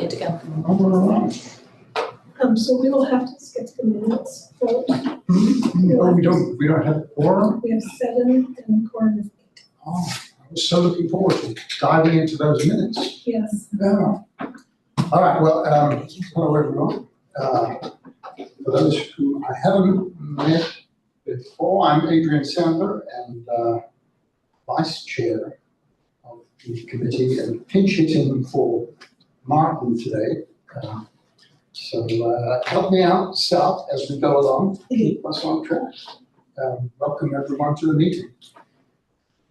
good to go. All right. So we will have to skip the minutes. So Oh, we don't have a quorum? we have 7 and the quorum is 8. Oh, I was so looking forward to diving into those minutes. Yes. Yeah. All right, well, hello everyone. For those who I haven't met before, I'm Adrian Sandler and Vice Chair of the committee and pinch hitting for Martin today. So help me out, Scott, as we go along, keep us on track. Welcome everyone to the meeting.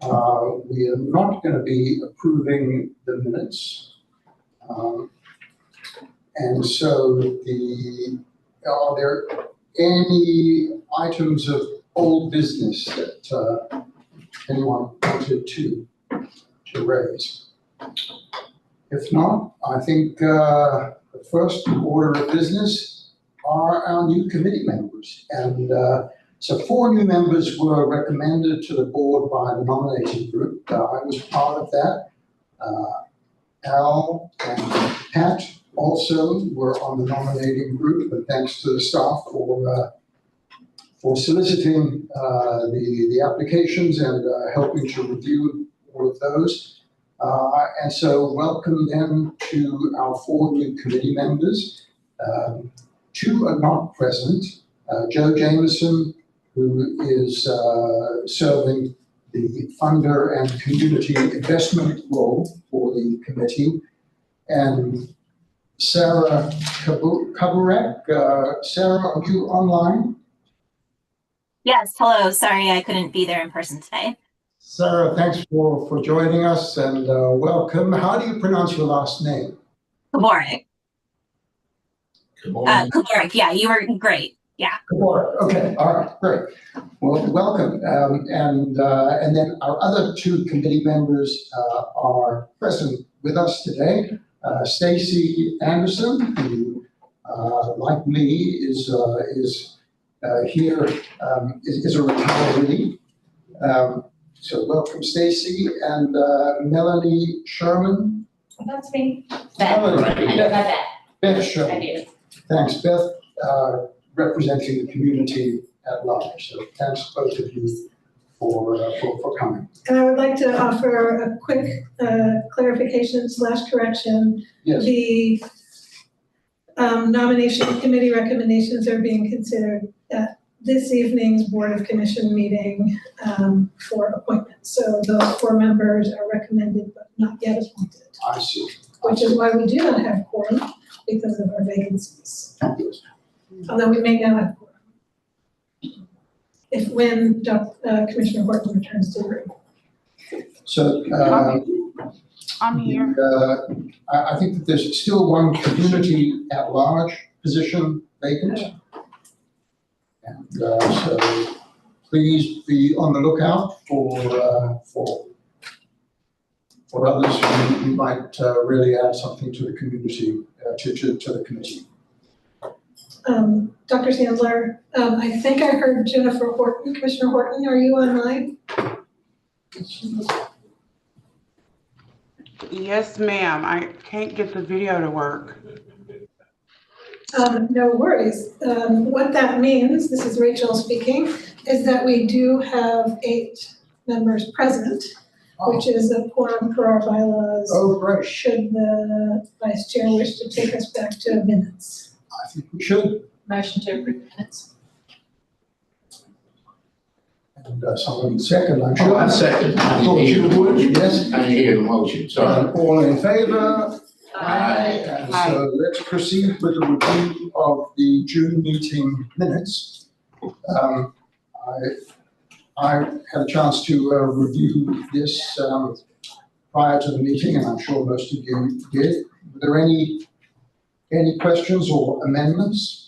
We are not going to be approving the minutes. And so are there any items of old business that anyone wanted to raise? If not, I think the first order of business are our new committee members. And so 4 new members were recommended to the board by the nominating group. I was part of that. Al and Pat also were on the nominating group, but thanks to the staff for soliciting the applications and helping to review all of those. And so welcome then to our 4 new committee members. 2 are not present. Joe Jameson, who is serving the funder and community investment role for the committee, and Sarah Kaburek. Sarah, are you online? Yes, hello. Sorry I couldn't be there in person today. Sarah, thanks for joining us and welcome. How do you pronounce your last name? Kaborek. Kaborek. Kaborek, yeah, you were great. Yeah. Kaborek. Okay, all right, great. Well, welcome. And then our other 2 committee members are present with us today. Stacy Anderson, who, like me, is here, is a retiree. So welcome, Stacy, and Melanie Sherman. That's me. Melanie. I know about that. Beth I Sherman. do. Thanks, Beth, representing the community at large. So thanks both of you for coming. And I would like to offer a quick clarification / correction. Yes. The nomination committee recommendations are being considered at this evening's Board of Commission meeting for appointment. So those 4 members are recommended but not yet appointed, I see. which is why we do not have quorum because of our vacancies. Although we may now have quorum. When Commissioner Horton returns to the room. So I'm here. I think that there's still one community at large position vacant. And so please be on the lookout for others who might really add something to the community, to the committee. Dr. Sandler, I think I heard Jennifer Horton. Commissioner Horton, are you online? Yes, ma'am. I can't get the video to work. No worries. What that means, this is Rachel speaking, is that we do have 8 members present, which is a quorum per our bylaws. Oh, great. Should the vice chair wish to take us back to minutes? I think we should. Motion to approve minutes. And someone second, I'm sure. I second. I thought you would, yes. I didn't hear the motion, sorry. All in favor? Aye. And so let's proceed with the review of the June meeting minutes. I had a chance to review this prior to the meeting, and I'm sure most of you did. Were there any questions or amendments?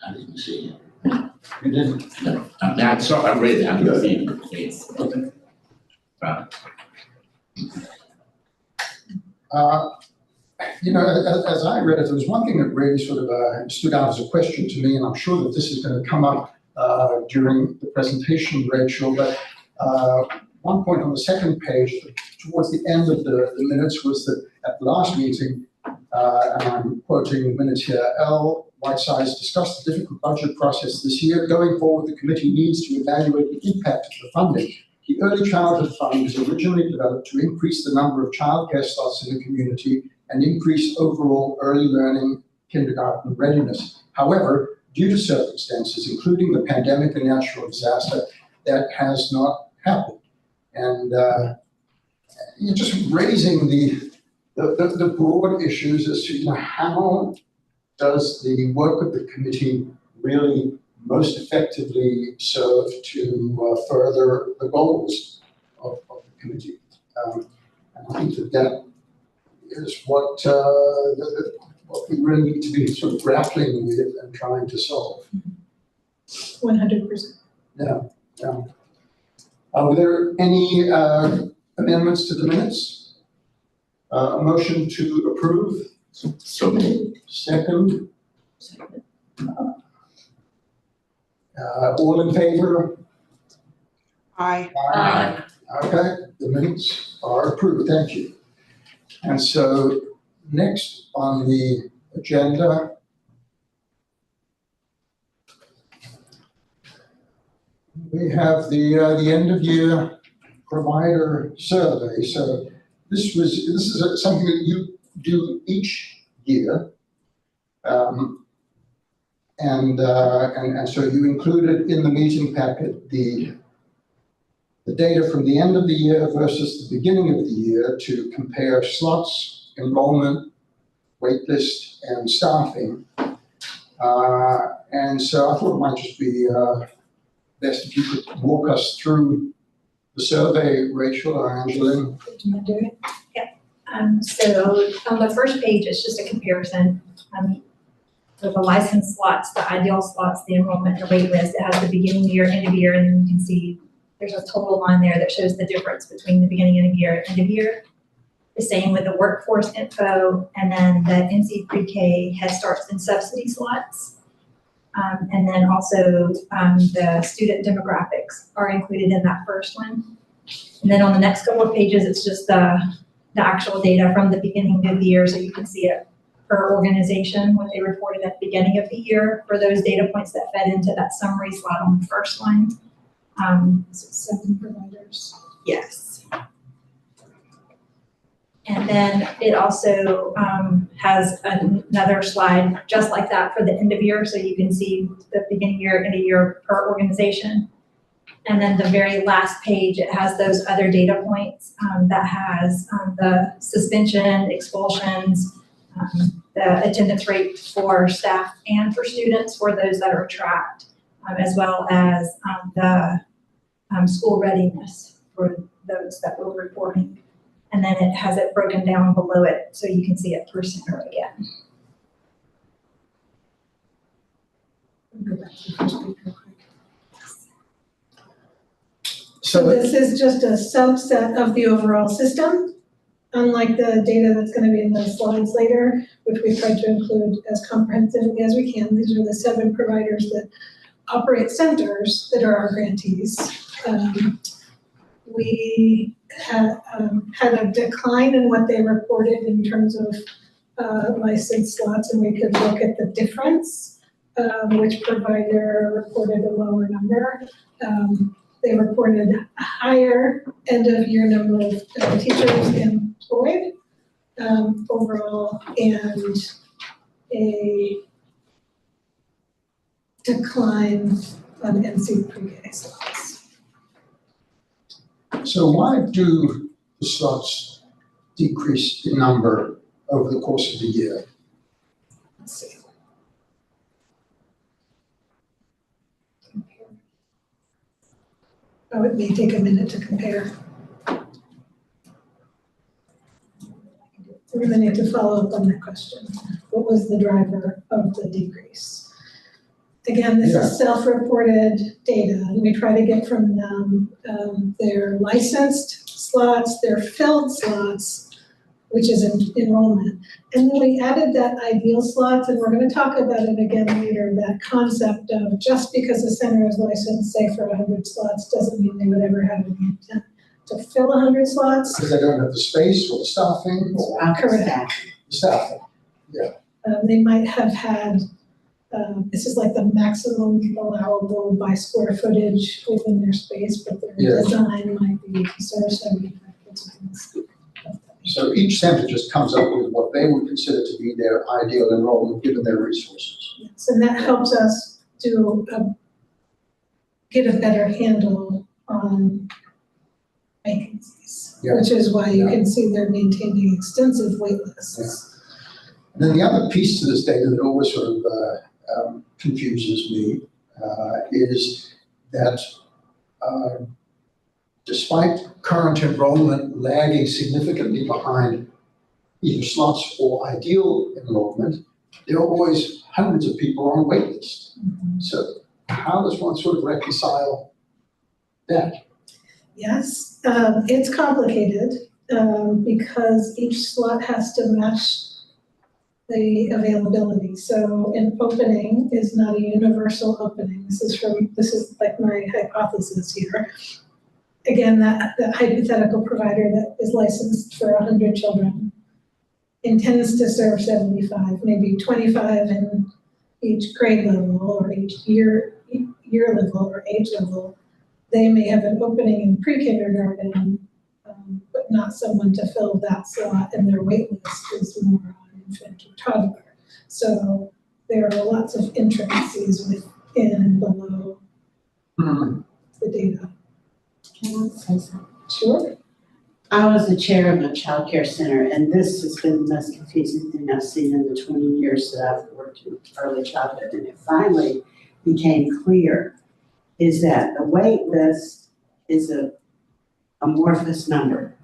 I didn't see it. You didn't? No, I saw, I read it, I didn't see it. Okay. Right. You know, as I read it, there was one thing that really sort of stood out as a question to me, and I'm sure that this is going to come up during the presentation, Rachel, but one point on the second page, towards the end of the minutes, was that at last meeting, and I'm quoting minutes here, L. Whitesides discussed the difficult budget process this year. Going forward, the committee needs to evaluate the impact of the funding. The Early Childhood Fund was originally developed to increase the number of childcare slots in the community and increase overall early learning kindergarten readiness. However, due to circumstances, including the pandemic and natural disaster, that has not happened. And you're just raising the broad issues as to how does the work of the committee really most effectively serve to further the goals of the committee. And I think that is what we really need to be sort of grappling with and trying to solve. 100%. Yeah. Are there any amendments to the minutes? A motion to approve? So moved. Second? All in favor? Aye. Aye. Okay, the minutes are approved, thank you. And so next on the agenda we have the end of year provider survey. So this is something that you do each year. And so you included in the meeting packet the data from the end of the year versus the beginning of the year to compare slots, enrollment, wait list, and staffing. And so I thought it might just be best if you could walk us through the survey, Rachel or Angeline. Do you want to do it? So on the first page, it's just a comparison. So the license slots, the ideal slots, the enrollment, the wait list, it has the beginning year, end of year, and then you can see there's a total line there that shows the difference between the beginning of the year and end of year. The same with the workforce info, and then the NC Pre-K, Head Starts, and subsidy slots. And then also the student demographics are included in that first one. And then on the next couple of pages, it's just the actual data from the beginning of the year, so you can see it per organization, what they reported at the beginning of the year for those data points that fed into that summary slide on the first line. So 7 providers. Yes. And then it also has another slide just like that for the end of year, so you can see the beginning year, end of year per organization. And then the very last page, it has those other data points that has the suspension, expulsions, the attendance rate for staff and for students for those that are tracked, as well as the school readiness for those that we're reporting. And then it has it broken down below it so you can see it per center again. Go back to the first page real quick. So So this is just a subset of the overall system, unlike the data that's going to be in the slides later, which we tried to include as comprehensively as we can. These are the 7 providers that operate centers that are our grantees. We had a decline in what they reported in terms of licensed slots, and we could look at the difference, which provider reported a lower number. They reported a higher end of year number of teachers employed overall, and a decline on NC Pre-K slots. So why do the slots decrease in number over the course of the year? Let's see. Oh, it may take a minute to compare. We're gonna need to follow up on that question. What was the driver of the decrease? Again, this is self-reported data, and we try to get from them their licensed slots, their filled slots, which is enrollment. And then we added that ideal slots, and we're gonna talk about it again later, that concept of just because a center is licensed, say for 100 slots, doesn't mean they would ever have any intent to fill 100 slots. Because they don't have the space or the staffing or Correct. the staffing. They might have had, this is like the maximum allowable by square footage within their space, but their Yeah. design might be to serve 75 kids. So each center just comes up with what they would consider to be their ideal enrollment given their resources. Yes, and that helps us get a better handle on vacancies, Yeah. which is why you Yeah. can see they're maintaining extensive wait lists. And then the other piece to this data that always sort of confuses me is that despite current enrollment lagging significantly behind either slots or ideal enrollment, there are always hundreds of people on wait list. So how does one sort of reconcile that? Yes, it's complicated, because each slot has to match the availability. So an opening is not a universal opening. This is like my hypothesis here. Again, that hypothetical provider that is licensed for 100 children intends to serve 75, maybe 25 in each grade level or each year level or age level. They may have an opening in pre-kindergarten, but not someone to fill that slot, and their wait list is more on infant or toddler. So there are lots of intricacies within and below the data. Can I say something? Sure. I was the chair of a child care center, and this has been the most confusing thing I've seen in the 20 years that I've worked in early childhood, and it finally became clear, is that the wait list is a amorphous number,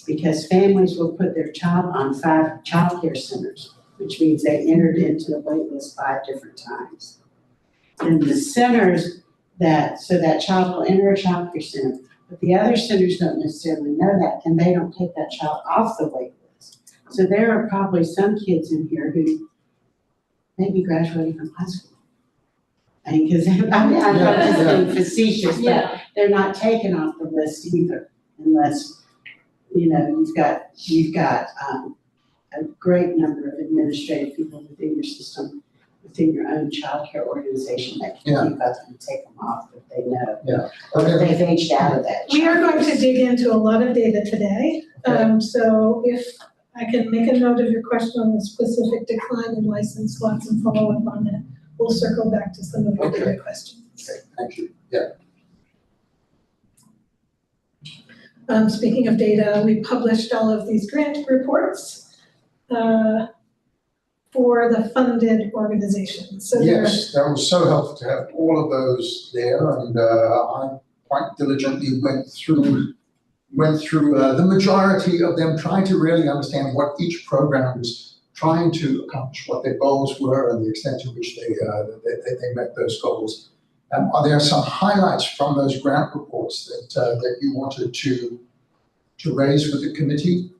because families will put their child on 5 child care centers, which means they entered into the wait list 5 different times. And the centers so that child will enter a child care center, but the other centers don't necessarily know that, and they don't take that child off the wait list. So there are probably some kids in here who may be graduating from high school. And because, I'm not just being facetious, but they're not taken off the list either, unless, you've got a great number of administrative people within your system, within your own childcare organization that can keep up and take them off if they know. Or if they've aged out of that. We are going to dig into a lot of data today. So if I can make a note of your question on the specific decline in license slots and follow up on it, we'll circle back to some of your data questions. Okay, thank you. Speaking of data, we published all of these grant reports for the funded organizations. So Yes, that was so helpful to have all of those there, and I quite diligently went through the majority of them, trying to really understand what each program was trying to accomplish, what their goals were, and the extent to which they met those goals. Are there some highlights from those grant reports that you wanted to raise with the committee?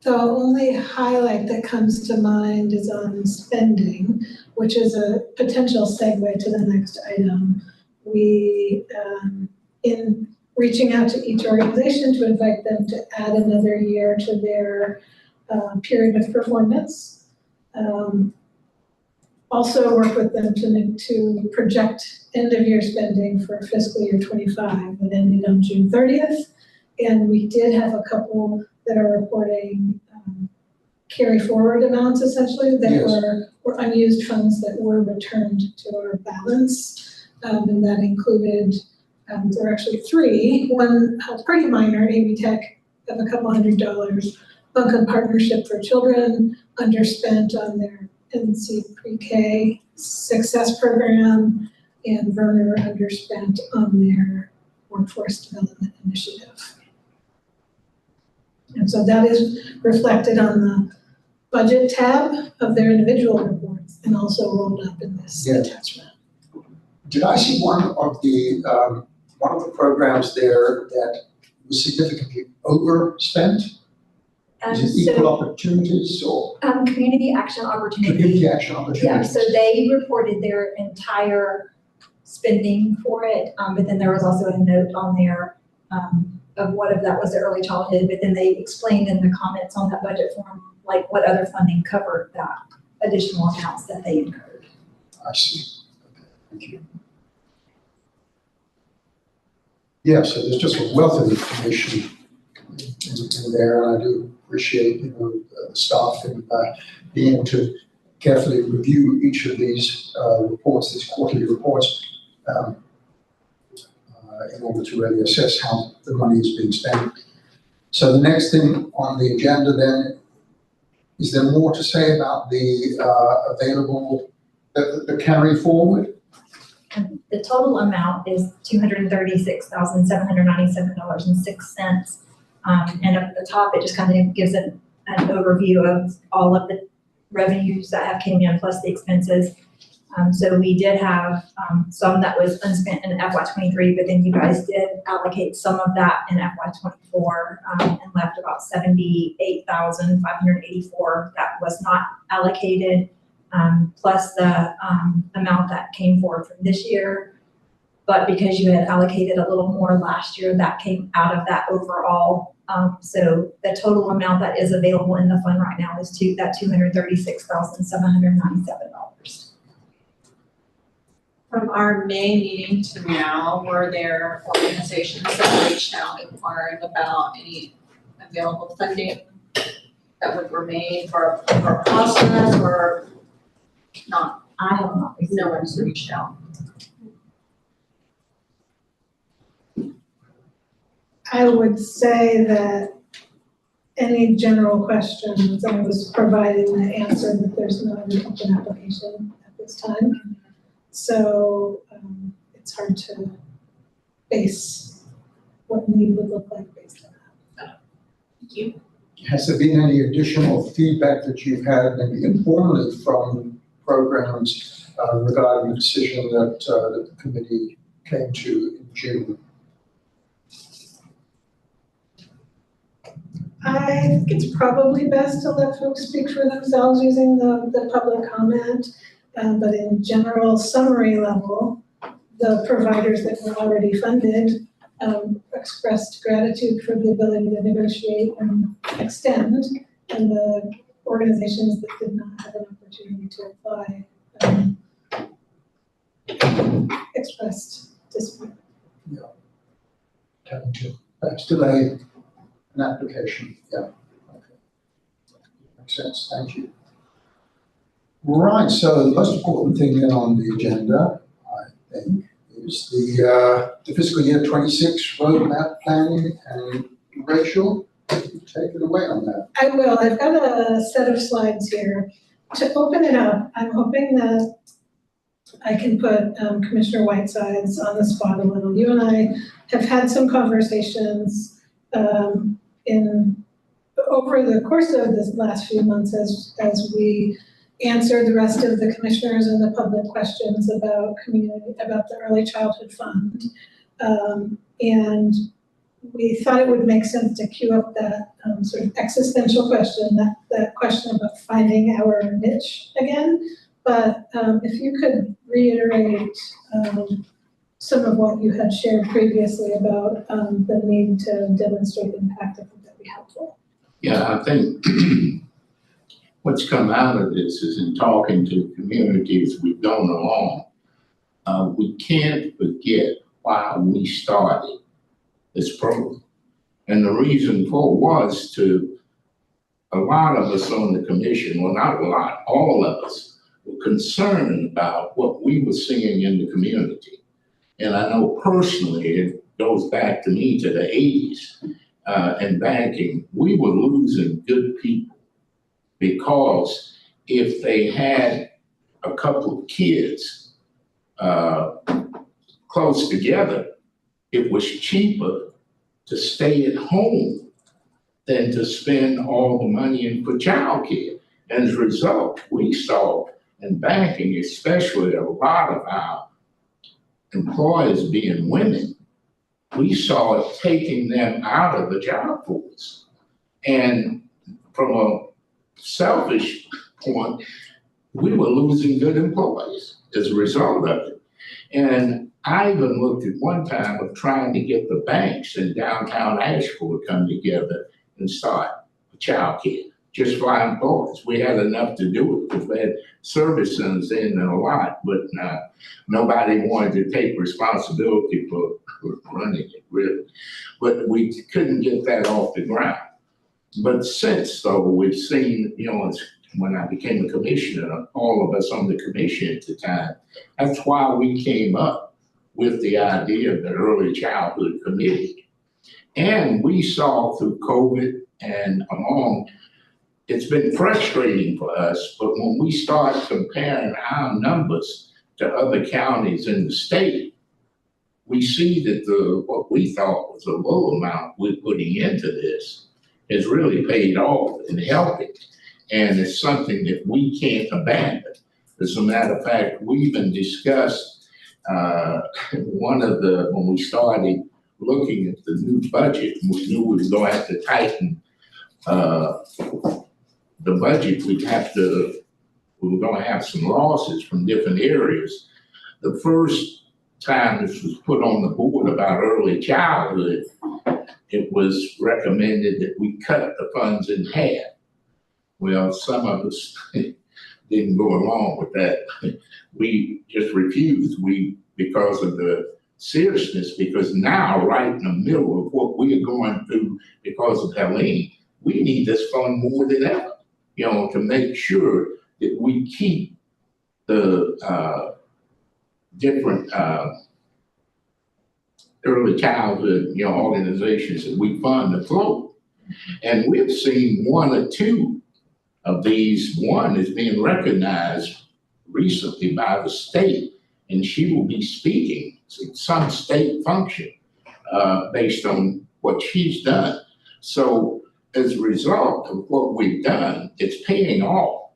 The only highlight that comes to mind is on spending, which is a potential segue to the next item. We, in reaching out to each organization to invite them to add another year to their period of performance. Also work with them to project end of year spending for fiscal year 25 that ended on June 30th. And we did have a couple that are reporting carry forward amounts essentially that were unused funds that were returned to our balance. And that included, there are actually 3, one pretty minor, AB Tech of a couple $100, Buncombe Partnership for Children, underspent on their NC Pre-K Success Program, and Verner underspent on their Workforce Development Initiative. And so that is reflected on the budget tab of their individual reports and also rolled up in this attachment. Did I see one of the programs there that was significantly overspent? Is it equal opportunities or Community Action Opportunity. community action opportunities? Yeah, so they reported their entire spending for it. But then there was also a note on there of what if that was the early childhood, but then they explained in the comments on that budget form, like what other funding covered that additional amounts that they incurred. I see. Okay, thank you. Yeah, so there's just a wealth of information in there, and I do appreciate, the staff and being able to carefully review each of these reports, these quarterly reports, in order to really assess how the money is being spent. So the next thing on the agenda then, is there more to say about the available, the carry forward? And the total amount is $236,797.06. And at the top, it just kind of gives an overview of all of the revenues that have came in plus the expenses. So we did have some that was unspent in FY23, but then you guys did allocate some of that in FY24 and left about $78,584 that was not allocated, plus the amount that came forward from this year. But because you had allocated a little more last year, that came out of that overall. So the total amount that is available in the fund right now is $236,797. From our May meeting to now, were there organizations that reached out inquiring about any available funding that would remain for a process, or not? I have not received. No one's reached out. I would say that any general questions, I was providing the answer that there's not an open application at this time. So it's hard to base what need would look like based on that. Thank you. Has there been any additional feedback that you've had, maybe informally, from programs regarding the decision that the committee came to in June? I think it's probably best to let folks speak for themselves using the public comment. But in general summary level, the providers that were already funded expressed gratitude for the ability to negotiate and extend, and the organizations that did not have an opportunity to apply expressed disappointment. Yeah. Having to delay an application, yeah. Okay. Makes sense, thank you. Right, so the most important thing then on the agenda, I think, is the fiscal year 26 roadmap planning, and Rachel, you take it away on that. I will. I've got a set of slides here. To open it up, I'm hoping that I can put Commissioner Whitesides on the spot a little. You and I have had some conversations over the course of this last few months as we answer the rest of the commissioners and the public questions about the Early Childhood Fund. And we thought it would make sense to queue up that sort of existential question, that question about finding our niche again. But if you could reiterate some of what you had shared previously about the need to demonstrate impact, I think that'd be helpful. Yeah, I think what's come out of this is, in talking to communities we've gone along, we can't forget why we started this program. And the reason for it was a lot of us on the commission, well, not a lot, all of us were concerned about what we were seeing in the community. And I know personally, it goes back to me to the 80s and banking, we were losing good people, because if they had a couple of kids close together, it was cheaper to stay at home than to spend all the money for childcare. And as a result, we saw in banking, especially a lot of our employers being women, we saw it taking them out of the job force. And from a selfish point, we were losing good employees as a result of it. And I even looked at one time of trying to get the banks in downtown Asheville to come together and start childcare, just for our employees. We had enough to do it, because we had service centers in a lot, but nobody wanted to take responsibility for running it, really. But we couldn't get that off the ground. But since, though, we've seen, when I became a commissioner, all of us on the commission at the time, that's why we came up with the idea of the Early Childhood Committee. And we saw through COVID and it's been frustrating for us, but when we start comparing our numbers to other counties in the state, we see that what we thought was a low amount we're putting into this has really paid off and helping. And it's something that we can't abandon. As a matter of fact, we even discussed when we started looking at the new budget, we knew we were going to have to tighten the budget. We were going to have some losses from different areas. The first time this was put on the board about early childhood, it was recommended that we cut the funds in half. Well, some of us didn't go along with that. We just refused, because of the seriousness, because now, right in the middle of what we are going through because of Helene, we need this fund more than ever, to make sure that we keep the different early childhood, organizations that we fund afloat. And we've seen one or two of these. One is being recognized recently by the state, and she will be speaking at some state function based on what she's done. So as a result of what we've done, it's paying off.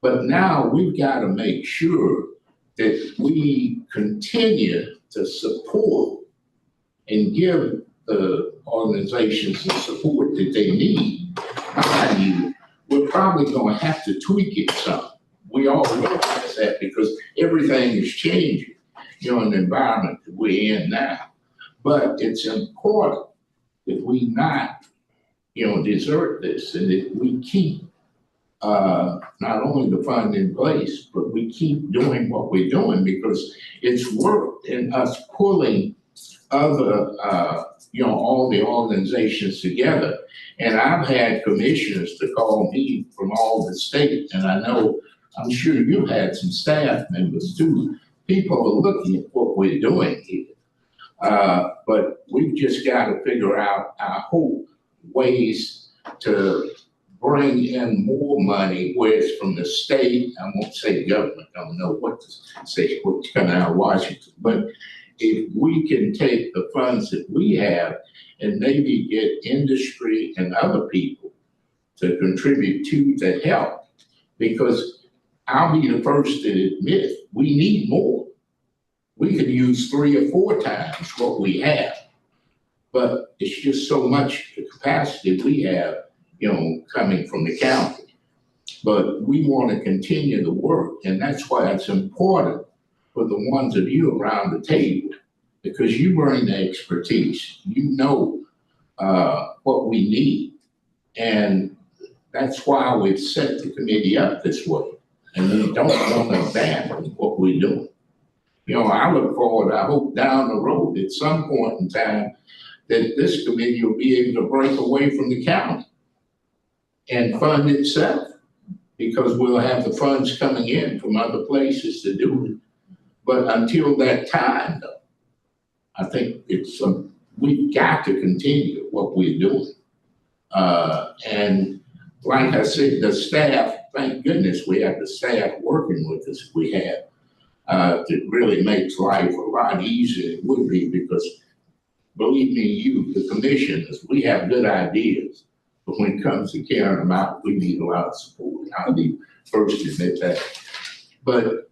But now we've got to make sure that we continue to support and give the organizations the support that they need. We're probably going to have to tweak it some. We all realize that, because everything is changing, in the environment that we're in now. But it's important that we not, desert this, and that we keep not only the fund in place, but we keep doing what we're doing, because it's worked in us pulling other, all the organizations together. And I've had commissioners to call me from all the states, and I'm sure you had some staff members too. People are looking at what we're doing here. But we've just got to figure out our whole ways to bring in more money, where it's from the state. I won't say government, I don't know what to say, what's coming out of Washington, but if we can take the funds that we have and maybe get industry and other people to contribute to help, because I'll be the first to admit we need more. We could use 3 or 4 times what we have, but it's just so much capacity we have, coming from the county. But we want to continue the work, and that's why it's important for the ones of you around the table, because you bring the expertise, what we need. And that's why we've set the committee up this way. And we don't want to abandon what we're doing. I look forward, I hope down the road at some point in time that this committee will be able to break away from the county and fund itself, because we'll have the funds coming in from other places to do it. But until that time, though, I think we've got to continue what we're doing. And like I said, the staff, thank goodness we have the staff working with us we have. That really makes life a lot easier than it would be, because believe me, the commissioners, we have good ideas, but when it comes to carrying them out, we need a lot of support. I'll be first to admit that. But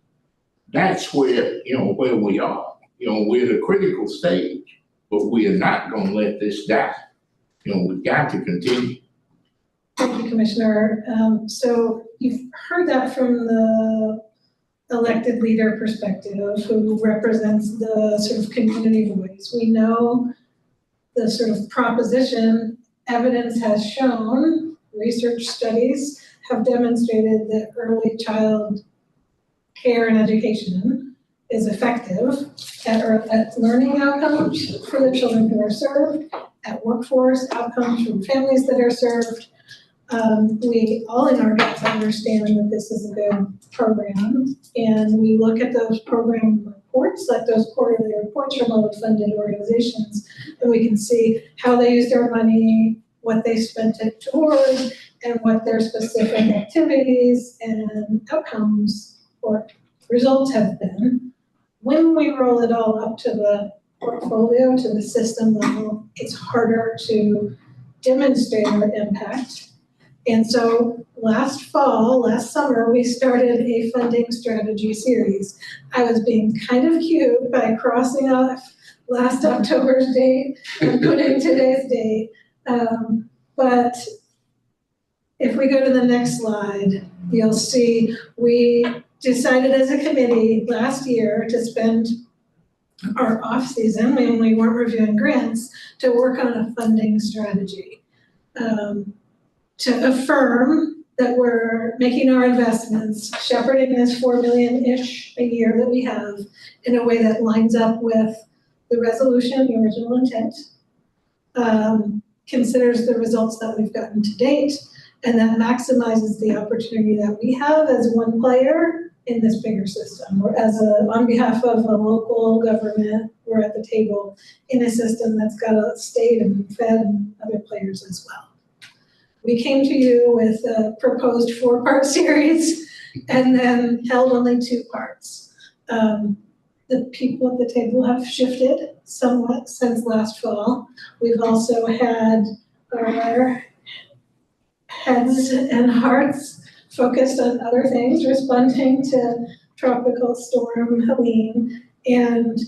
that's where, where we are. We're at a critical stage, but we are not going to let this die. We've got to continue. Thank you, Commissioner. So you've heard that from the elected leader perspective, who represents the sort of community voice. We know the sort of proposition evidence has shown, research studies have demonstrated that early child care and education is effective at learning outcomes for the children who are served, at workforce outcomes from families that are served. We all in our guts understand that this is a good program, and we look at those program reports, like those quarterly reports from all the funded organizations, and we can see how they use their money, what they spent it toward, and what their specific activities and outcomes or results have been. When we roll it all up to the portfolio, to the system level, it's harder to demonstrate our impact. And so last summer, we started a funding strategy series. I was being kind of cute by crossing off last October's date and putting today's date. But if we go to the next slide, you'll see we decided as a committee last year to spend our off season, when we weren't reviewing grants, to work on a funding strategy. To affirm that we're making our investments, shepherding this $4 million-ish a year that we have in a way that lines up with the resolution, the original intent, considers the results that we've gotten to date, and that maximizes the opportunity that we have as one player in this bigger system, or on behalf of a local government, we're at the table in a system that's got a state and Fed and other players as well. We came to you with a proposed 4-part series and then held only 2 parts. The people at the table have shifted somewhat since last fall. We've also had our heads and hearts focused on other things, responding to Tropical Storm Helene. And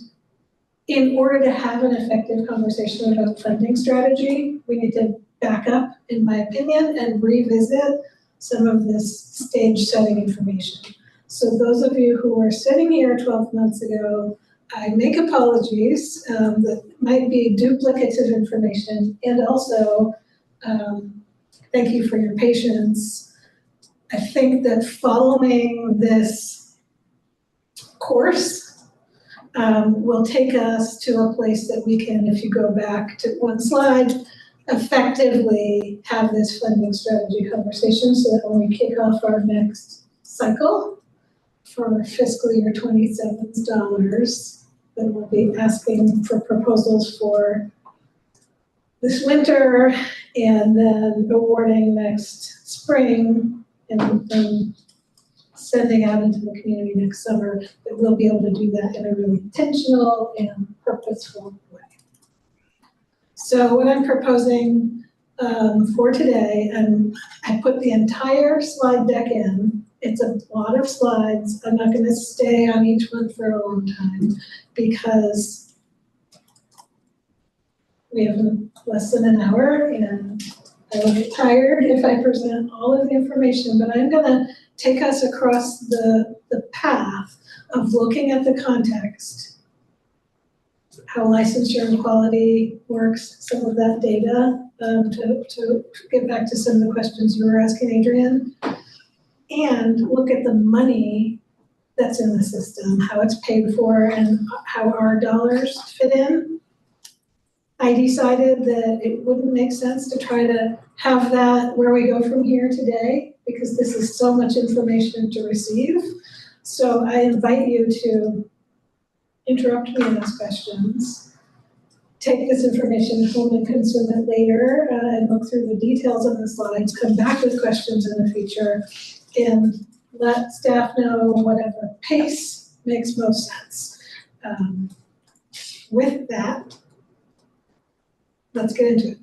in order to have an effective conversation about funding strategy, we need to back up, in my opinion, and revisit some of this stage setting information. So those of you who were sitting here 12 months ago, I make apologies. That might be duplicative information, and also thank you for your patience. I think that following this course will take us to a place that we can, if you go back to one slide, effectively have this funding strategy conversation so that when we kick off our next cycle for fiscal year 27's dollars, then we'll be asking for proposals for this winter and then awarding next spring and then sending out into the community next summer, that we'll be able to do that in a really intentional and purposeful way. So what I'm proposing for today, and I put the entire slide deck in. It's a lot of slides. I'm not going to stay on each one for a long time because we have less than an hour and I will get tired if I present all of the information, but I'm going to take us across the path of looking at the context, how licensure and quality works, some of that data, to get back to some of the questions you were asking, Adrian, and look at the money that's in the system, how it's paid for, and how our dollars fit in. I decided that it wouldn't make sense to try to have that where we go from here today, because this is so much information to receive. So I invite you to interrupt me and ask questions. Take this information home and consume it later, and look through the details on the slides, come back with questions in the future, and let staff know whatever pace makes most sense. With that, let's get into it.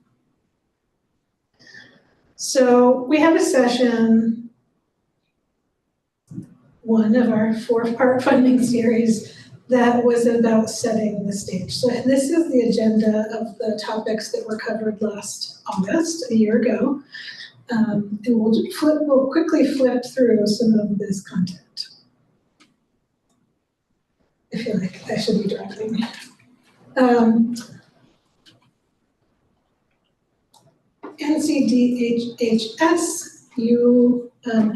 So we have a session, one of our 4-part funding series, that was about setting the stage. So this is the agenda of the topics that were covered last August, a year ago. And we'll quickly flip through some of this content. I feel like I should be driving. NCDHHS, you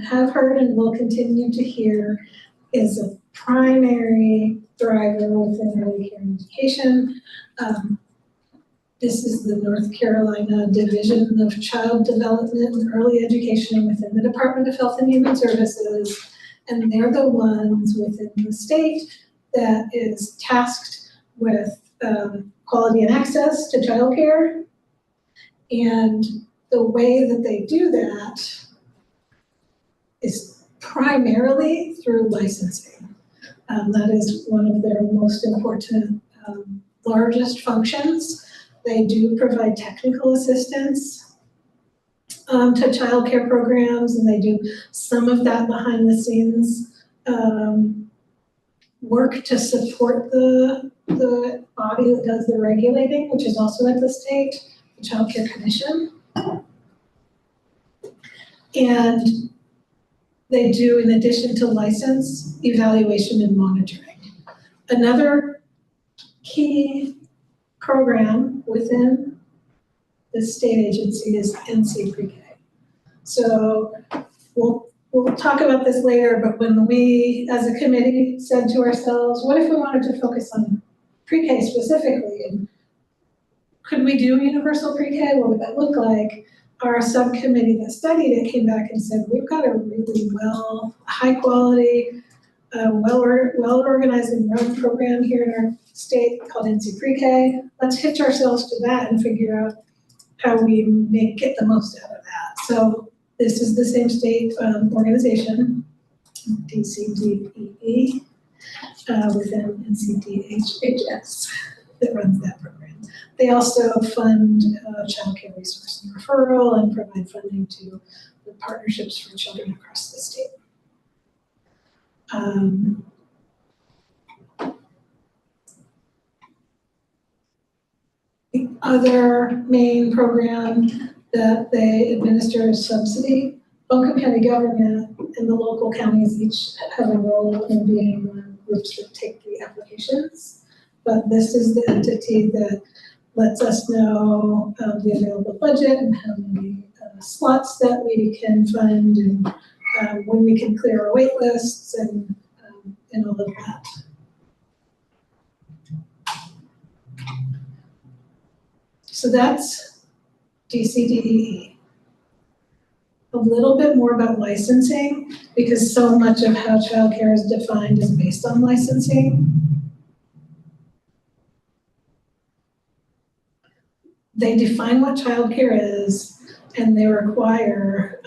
have heard and will continue to hear, is a primary driver within early care education. This is the North Carolina Division of Child Development and Early Education within the Department of Health and Human Services. And they're the ones within the state that is tasked with quality and access to childcare. And the way that they do that is primarily through licensing. That is one of their most important, largest functions. They do provide technical assistance to childcare programs, and they do some of that behind the scenes work to support the body that does the regulating, which is also at the state, the Child Care Commission. And they do, in addition to license, evaluation and monitoring. Another key program within the state agency is NC Pre-K. So we'll talk about this later, but when we, as a committee, said to ourselves, what if we wanted to focus on pre-K specifically? And could we do universal pre-K? What would that look like? Our subcommittee that studied it came back and said, we've got a really high quality, well-organized and run program here in our state called NC Pre-K. Let's hitch ourselves to that and figure out how we get the most out of that. So this is the same state organization, DCDEE, within NCDHHS that runs that program. They also fund child care resource and referral and provide funding to the partnerships for children across the state. The other main program that they administer is subsidy. Buncombe County government and the local counties each have a role in being the groups that take the applications. But this is the entity that lets us know the available budget and how many slots that we can fund and when we can clear our wait lists and all of that. So that's DCDEE. A little bit more about licensing, because so much of how childcare is defined is based on licensing. They define what childcare is, and they require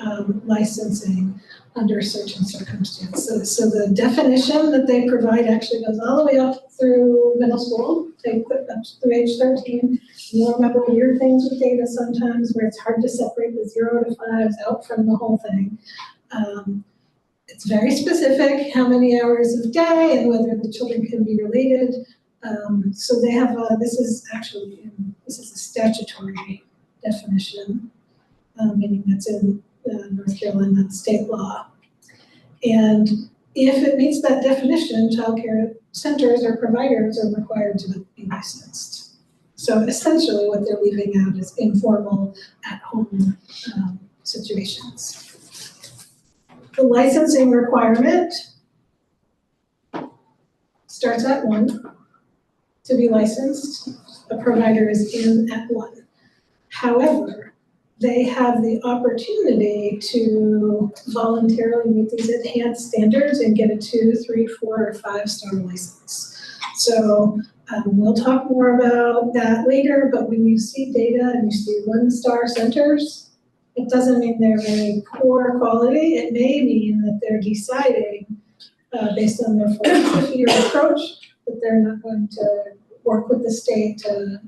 licensing under certain circumstances. So the definition that they provide actually goes all the way up through middle school. They put up through age 13. You'll remember weird things with data sometimes where it's hard to separate the 0 to 5s out from the whole thing. It's very specific how many hours of day and whether the children can be related. So they have, this is a statutory definition, meaning that's in North Carolina state law. And if it meets that definition, childcare centers or providers are required to be licensed. So essentially what they're leaving out is informal at-home situations. The licensing requirement starts at 1. To be licensed, a provider is in at 1. However, they have the opportunity to voluntarily meet these enhanced standards and get a 2, 3, 4, or 5-star license. So we'll talk more about that later, but when you see data and you see 1-star centers, it doesn't mean they're very poor quality. It may mean that they're deciding, based on their philosophy or approach, that they're not going to work with the state to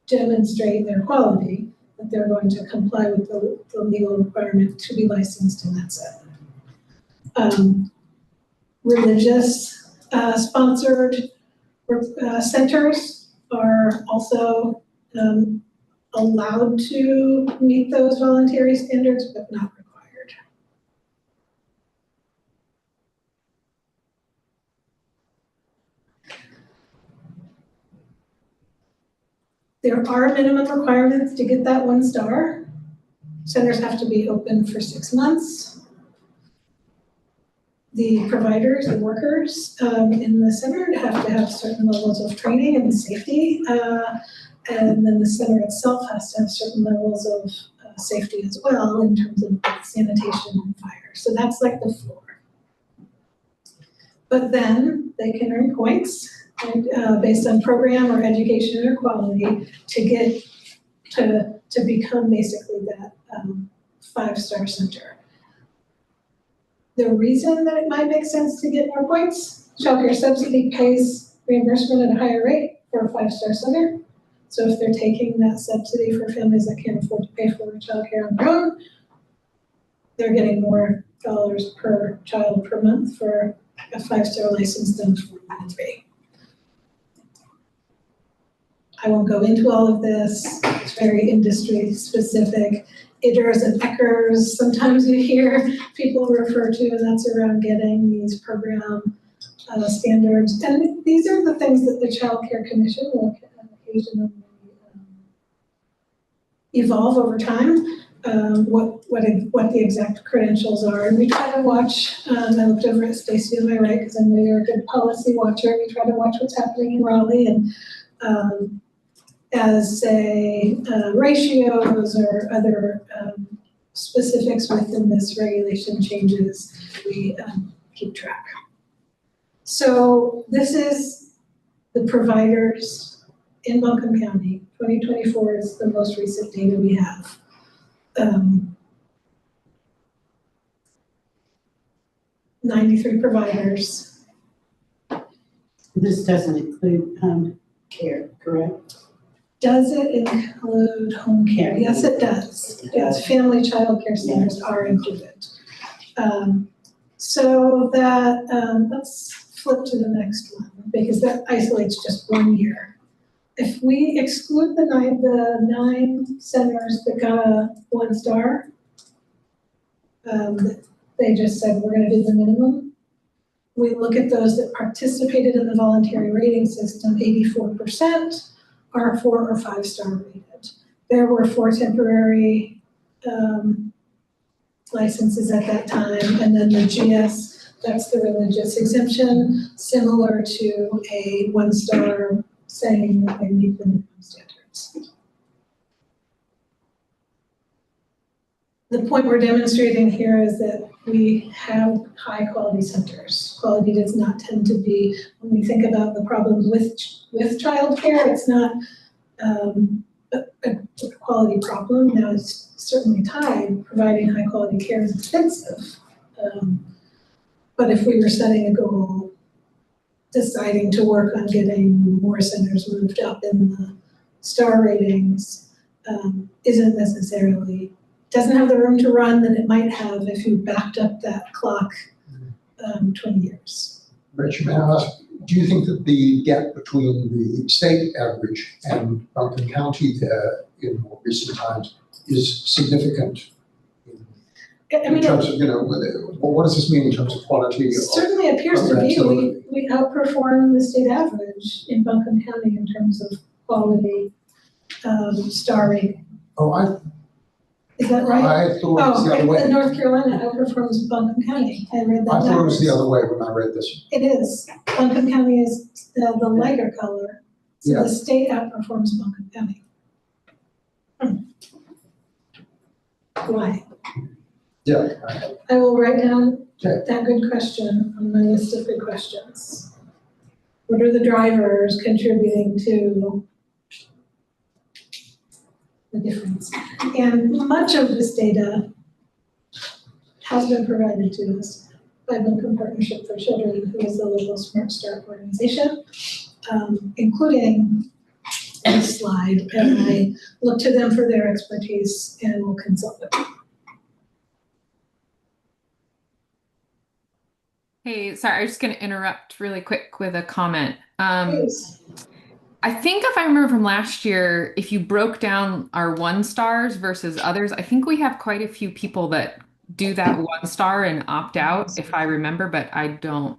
demonstrate their quality, that they're going to comply with the legal requirement to be licensed in that setting. Religious sponsored centers are also allowed to meet those voluntary standards, but not required. There are minimum requirements to get that 1 star. Centers have to be open for 6 months. The providers, the workers in the center have to have certain levels of training and safety. And then the center itself has to have certain levels of safety as well in terms of sanitation and fire. So that's like the floor. But then they can earn points based on program or education or quality to get to become basically that 5-star center. The reason that it might make sense to get more points, childcare subsidy pays reimbursement at a higher rate for a 5-star center. So if they're taking that subsidy for families that can't afford to pay for childcare on their own, they're getting more dollars per child per month for a 5-star license than for a 3. I won't go into all of this. It's very industry specific. IDRs and ECHRs, sometimes you hear people refer to, and that's around getting these program standards. And these are the things that the Child Care Commission will occasionally evolve over time, what the exact credentials are. And we try to watch, I looked over at Stacy on my right because I know you're a good policy watcher. We try to watch what's happening in Raleigh and as say ratios or other specifics within this regulation changes, we keep track. So this is the providers in Buncombe County. 2024 is the most recent data we have. 93 providers. This doesn't include care, correct? Does it include home care? Yes, it does. Yes, family child care centers are included. So that, let's flip to the next one because that isolates just 1 year. If we exclude the nine centers that got a 1 star, they just said we're gonna do the minimum. We look at those that participated in the voluntary rating system, 84% are 4 or 5 star rated. There were 4 temporary licenses at that time, and then the GS, that's the religious exemption, similar to a 1 star saying that they meet the minimum standards. The point we're demonstrating here is that we have high quality centers. Quality does not tend to be, when we think about the problems with childcare, it's not a quality problem. Now it's certainly tied, providing high quality care is expensive. But if we were setting a goal, deciding to work on getting more centers moved up in the star ratings isn't necessarily, doesn't have the room to run that it might have if you backed up that clock 20 years. Rachel, may I ask, do you think that the gap between the state average and Buncombe County there in more recent times is significant in terms of, what does this mean in terms of quality? Certainly appears to be. We outperform the state average in Buncombe County in terms of quality star rating. Is that right? I thought it was the other way. North Carolina outperforms Buncombe County. I read that. I thought it was the other way when I read this. It is. Buncombe County is the lighter color. So Yeah. the state outperforms Buncombe County. Why? Yeah. I will write down Okay. that good question on my list of good questions. What are the drivers contributing to the difference? And much of this data has been provided to us by Buncombe Partnership for Children, who is the local Smart Start organization, including this slide. And I look to them for their expertise and will consult with them. Hey, sorry, I'm just going to interrupt really quick with a comment. Please. I think if I remember from last year, if you broke down our 1 stars versus others, I think we have quite a few people that do that 1 star and opt out, if I remember, but I don't.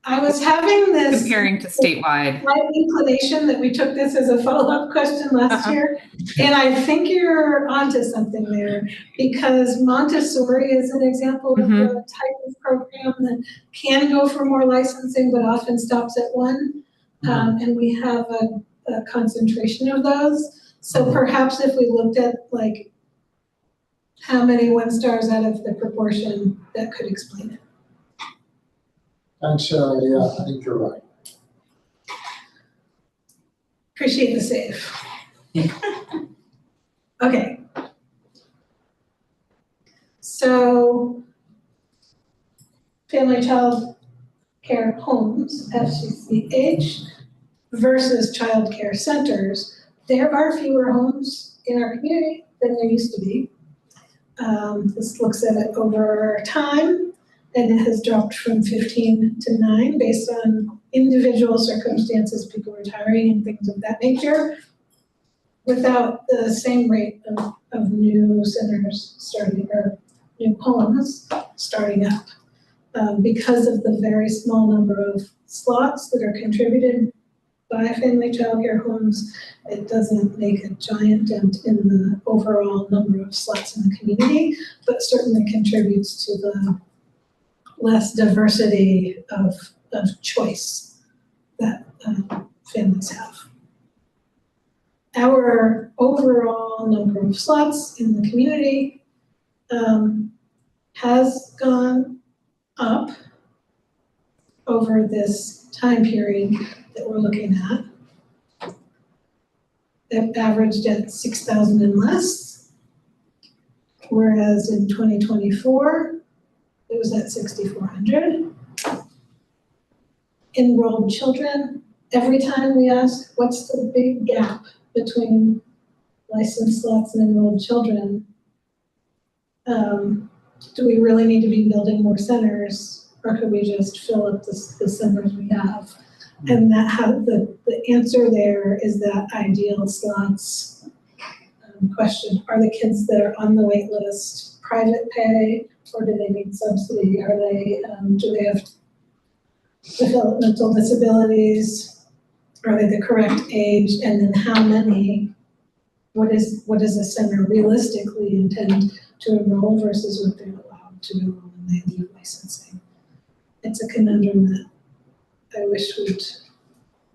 I was having this Comparing to statewide. slight inclination that we took this as a follow-up question last year. And I think you're onto something there, because Montessori is an example of a type of program that can go for more licensing, but often stops at one. And we have a concentration of those. So perhaps if we looked at like how many 1-stars out of the proportion, that could explain it. Thanks, Sarah. Yeah, I think you're right. Appreciate the save. Okay. So, family child care homes, FCCH, versus child care centers. There are fewer homes in our community than there used to be. This looks at it over time, and it has dropped from 15 to 9 based on individual circumstances, people retiring and things of that nature, without the same rate of new centers starting, or new homes starting up. Because of the very small number of slots that are contributed by family child care homes, it doesn't make a giant dent in the overall number of slots in the community, but certainly contributes to the less diversity of choice that families have. Our overall number of slots in the community has gone up over this time period that we're looking at. It averaged at 6,000 and less, whereas in 2024, it was at 6,400. Enrolled children, every time we ask, what's the big gap between licensed slots and enrolled children? Do we really need to be building more centers, or could we just fill up the centers we have? And the answer there is that ideal slots question. Are the kids that are on the wait list private pay, or do they need subsidy? Are they, do they have developmental disabilities? Are they the correct age? And then how many, what is a center realistically intend to enroll versus what they're allowed to enroll when they leave licensing? It's a conundrum that I wish would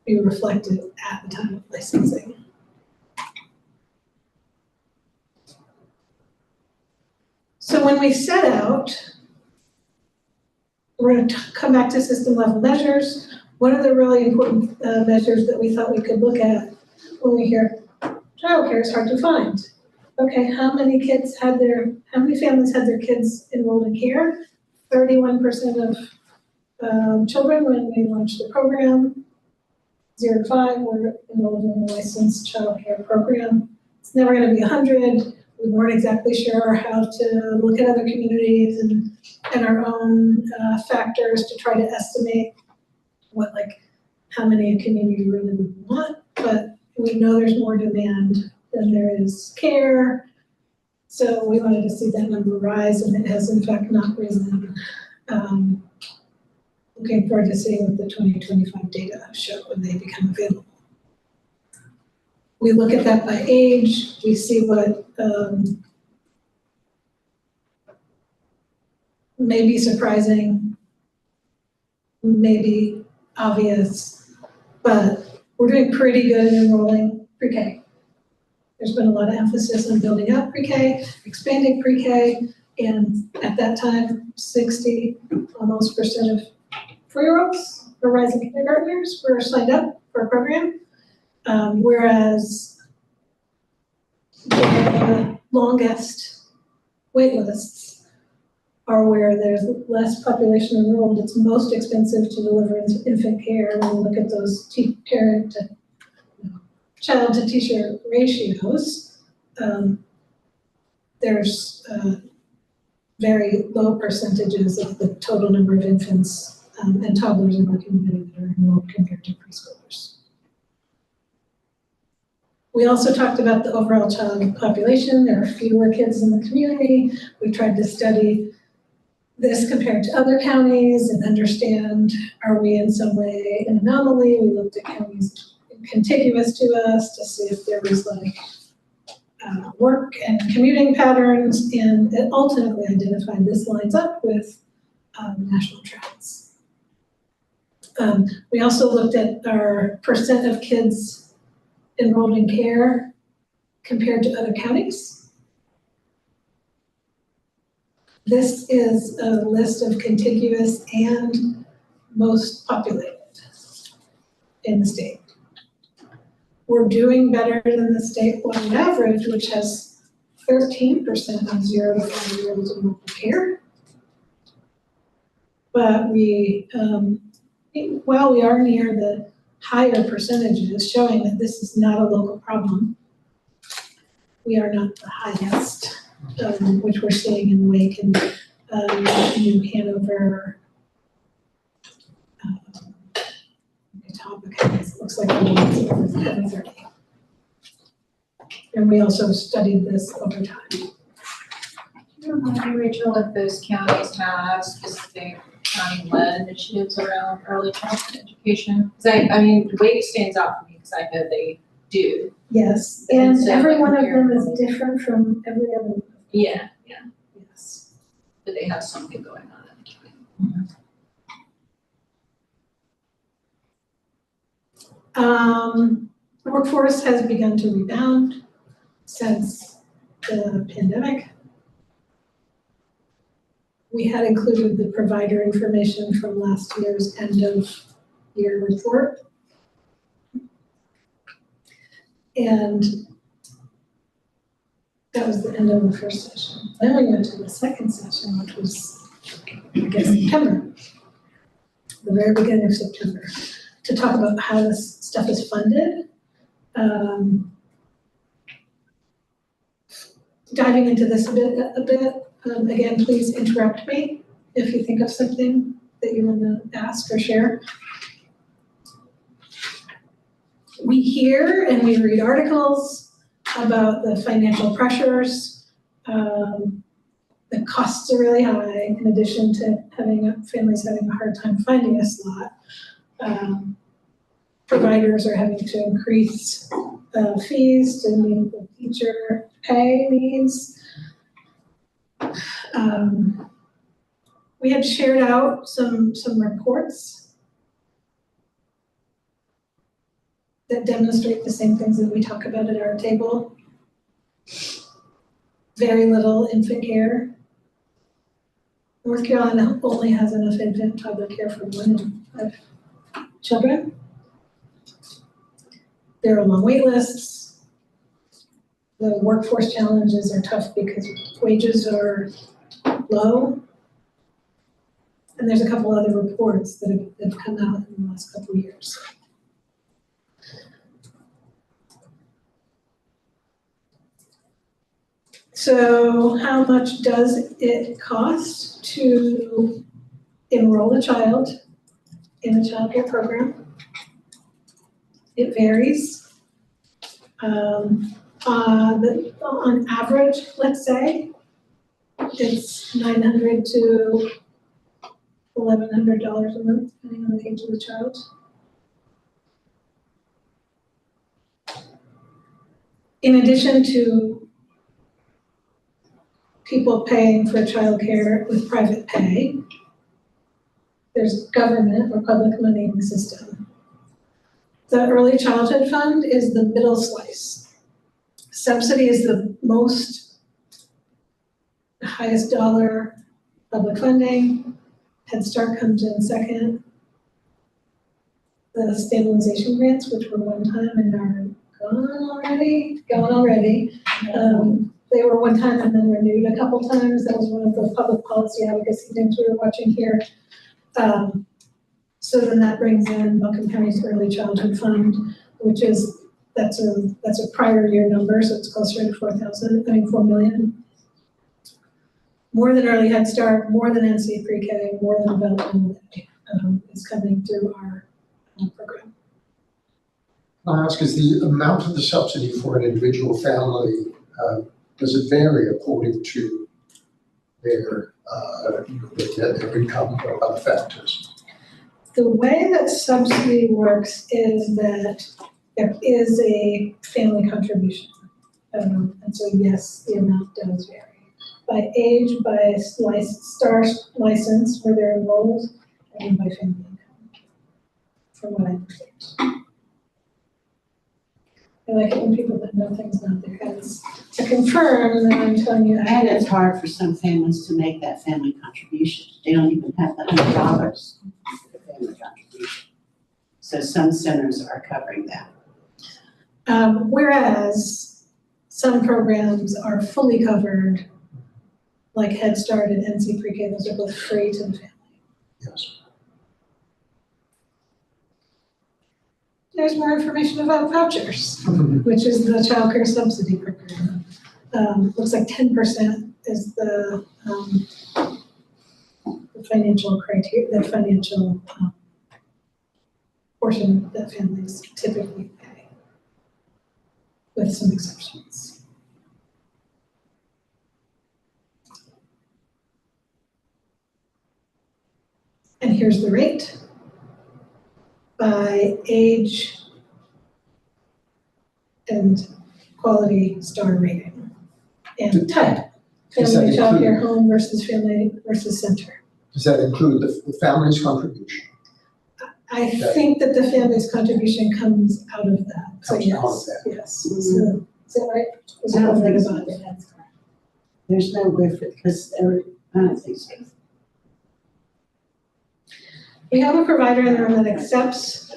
be reflected at the time of licensing. So when we set out, we're going to come back to system level measures. One of the really important measures that we thought we could look at when we hear childcare is hard to find. Okay, how many families had their kids enrolled in care? 31% of children when we launched the program, 0 to 5 were enrolled in the licensed child care program. It's never going to be 100. We weren't exactly sure how to look at other communities and our own factors to try to estimate how many a community really would want, but we know there's more demand than there is care. So we wanted to see that number rise, and it has in fact not risen. Looking forward to seeing what the 2025 data show when they become available. We look at that by age, we see what may be surprising, maybe obvious, but we're doing pretty good in enrolling pre-K. There's been a lot of emphasis on building up pre-K, expanding pre-K, and at that time, 60% of 4-year-olds or rising kindergartners were signed up for a program, whereas the longest wait lists are where there's less population enrolled. It's most expensive to deliver infant care when we look at those child to teacher ratios. There's very low percentages of the total number of infants and toddlers in the community that are enrolled compared to preschoolers. We also talked about the overall child population. There are fewer kids in the community. We tried to study this compared to other counties and understand, are we in some way an anomaly? We looked at counties contiguous to us to see if there was like work and commuting patterns, and it ultimately identified this lines up with national trends. We also looked at our percent of kids enrolled in care compared to other counties. This is a list of contiguous and most populated in the state. We're doing better than the statewide average, which has 13% of 0 to 5-year-olds in local care. But we, while we are near the higher percentages, showing that this is not a local problem, we are not the highest, which we're seeing in Wake and New Hanover. It looks like we're 30. And we also studied this over time. Do you know, Rachel, if those counties have specific county-led initiatives around early childhood education? Because I mean, Wake stands out for me because I know they do. Yes, And and so every like one of them is here- different from every other. Yeah, Yes. but they have something going on in the county. Workforce has begun to rebound since the pandemic. We had included the provider information from last year's end of year report. And that was the end of the first session. Then we went to the second session, which was, I guess, September, the very beginning of September, to talk about how this stuff is funded. Diving into this a bit. Again, please interrupt me if you think of something that you want to ask or share. We hear and we read articles about the financial pressures. The costs are really high, in addition to families having a hard time finding a slot. Providers are having to increase fees to meet the teacher pay needs. We had shared out some reports that demonstrate the same things that we talk about at our table. Very little infant care. North Carolina only has enough infant and toddler care for 1 in 5 children. There are long wait lists. The workforce challenges are tough because wages are low. And there's a couple other reports that have come out in the last couple of years. So how much does it cost to enroll a child in a child care program? It varies. On average, let's say, it's $900 to $1,100 a month, depending on the age of the child. In addition to people paying for childcare with private pay, there's government or public money in the system. The Early Childhood Fund is the middle slice. Subsidy is the highest dollar public funding. Head Start comes in second. The stabilization grants, which were one time and are gone already. They were one time and then renewed a couple times. That was one of the public policy advocacy things we were watching here. So then that brings in Buncombe County's Early Childhood Fund, which is, that's a prior year number, so it's closer to 4 million. More than Early Head Start, more than NC Pre-K, more than Developmental Day is coming through our program. I ask, is the amount of the subsidy for an individual family, does it vary according to their income or other factors. The way that subsidy works is that there is a family contribution. And so yes, the amount does vary. By age, by STAR license where they're enrolled, and by family income, from what I understand. I like it when people that know things about their heads to confirm that I'm telling you. And it's hard for some families to make that family contribution. They don't even have the $100 for the family contribution. So some centers are covering that. Whereas some programs are fully covered, like Head Start and NC Pre-K, those are both free to the family. Yes. There's more information about vouchers, which is the child care subsidy program. Looks like 10% is the financial criteria, the financial portion that families typically pay, with some exceptions. And here's the rate by age and quality star rating and type. Does that Family, child care, include- home versus family versus center. Does that include the family's contribution? I think that the family's contribution comes out of that, so Comes out of yes, that. yes. So, is that right? Is I don't that think about so. it? That's correct. There's no way for, because I don't think so. We have a provider in the room that accepts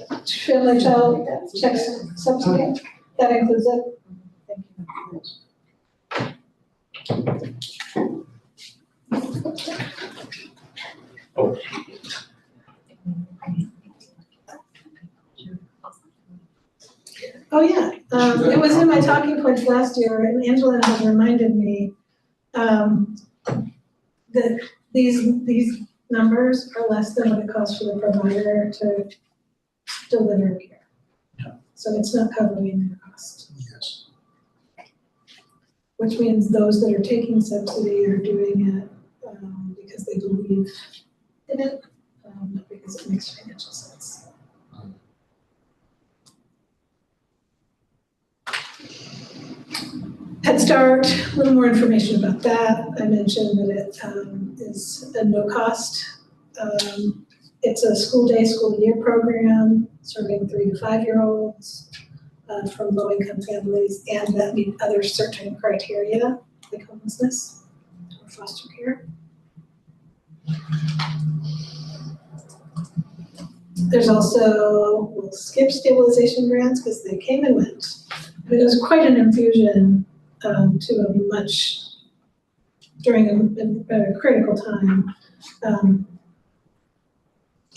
family child check subsidy. That includes it. Thank you very much. Oh, yeah, it was in my talking points last year, and Angela has reminded me, that these numbers are less than what it costs for the provider to deliver care. So it's not covering their cost, Yes. which means those that are taking subsidy are doing it, because they believe in it, not because it makes financial sense. Head Start, a little more information about that. I mentioned that it is a no cost. It's a school day, school year program serving 3 to 5 year olds from low income families and that meet other certain criteria like homelessness or foster care. There's also, we'll skip stabilization grants because they came and went. But it was quite an infusion to a much, during a critical time.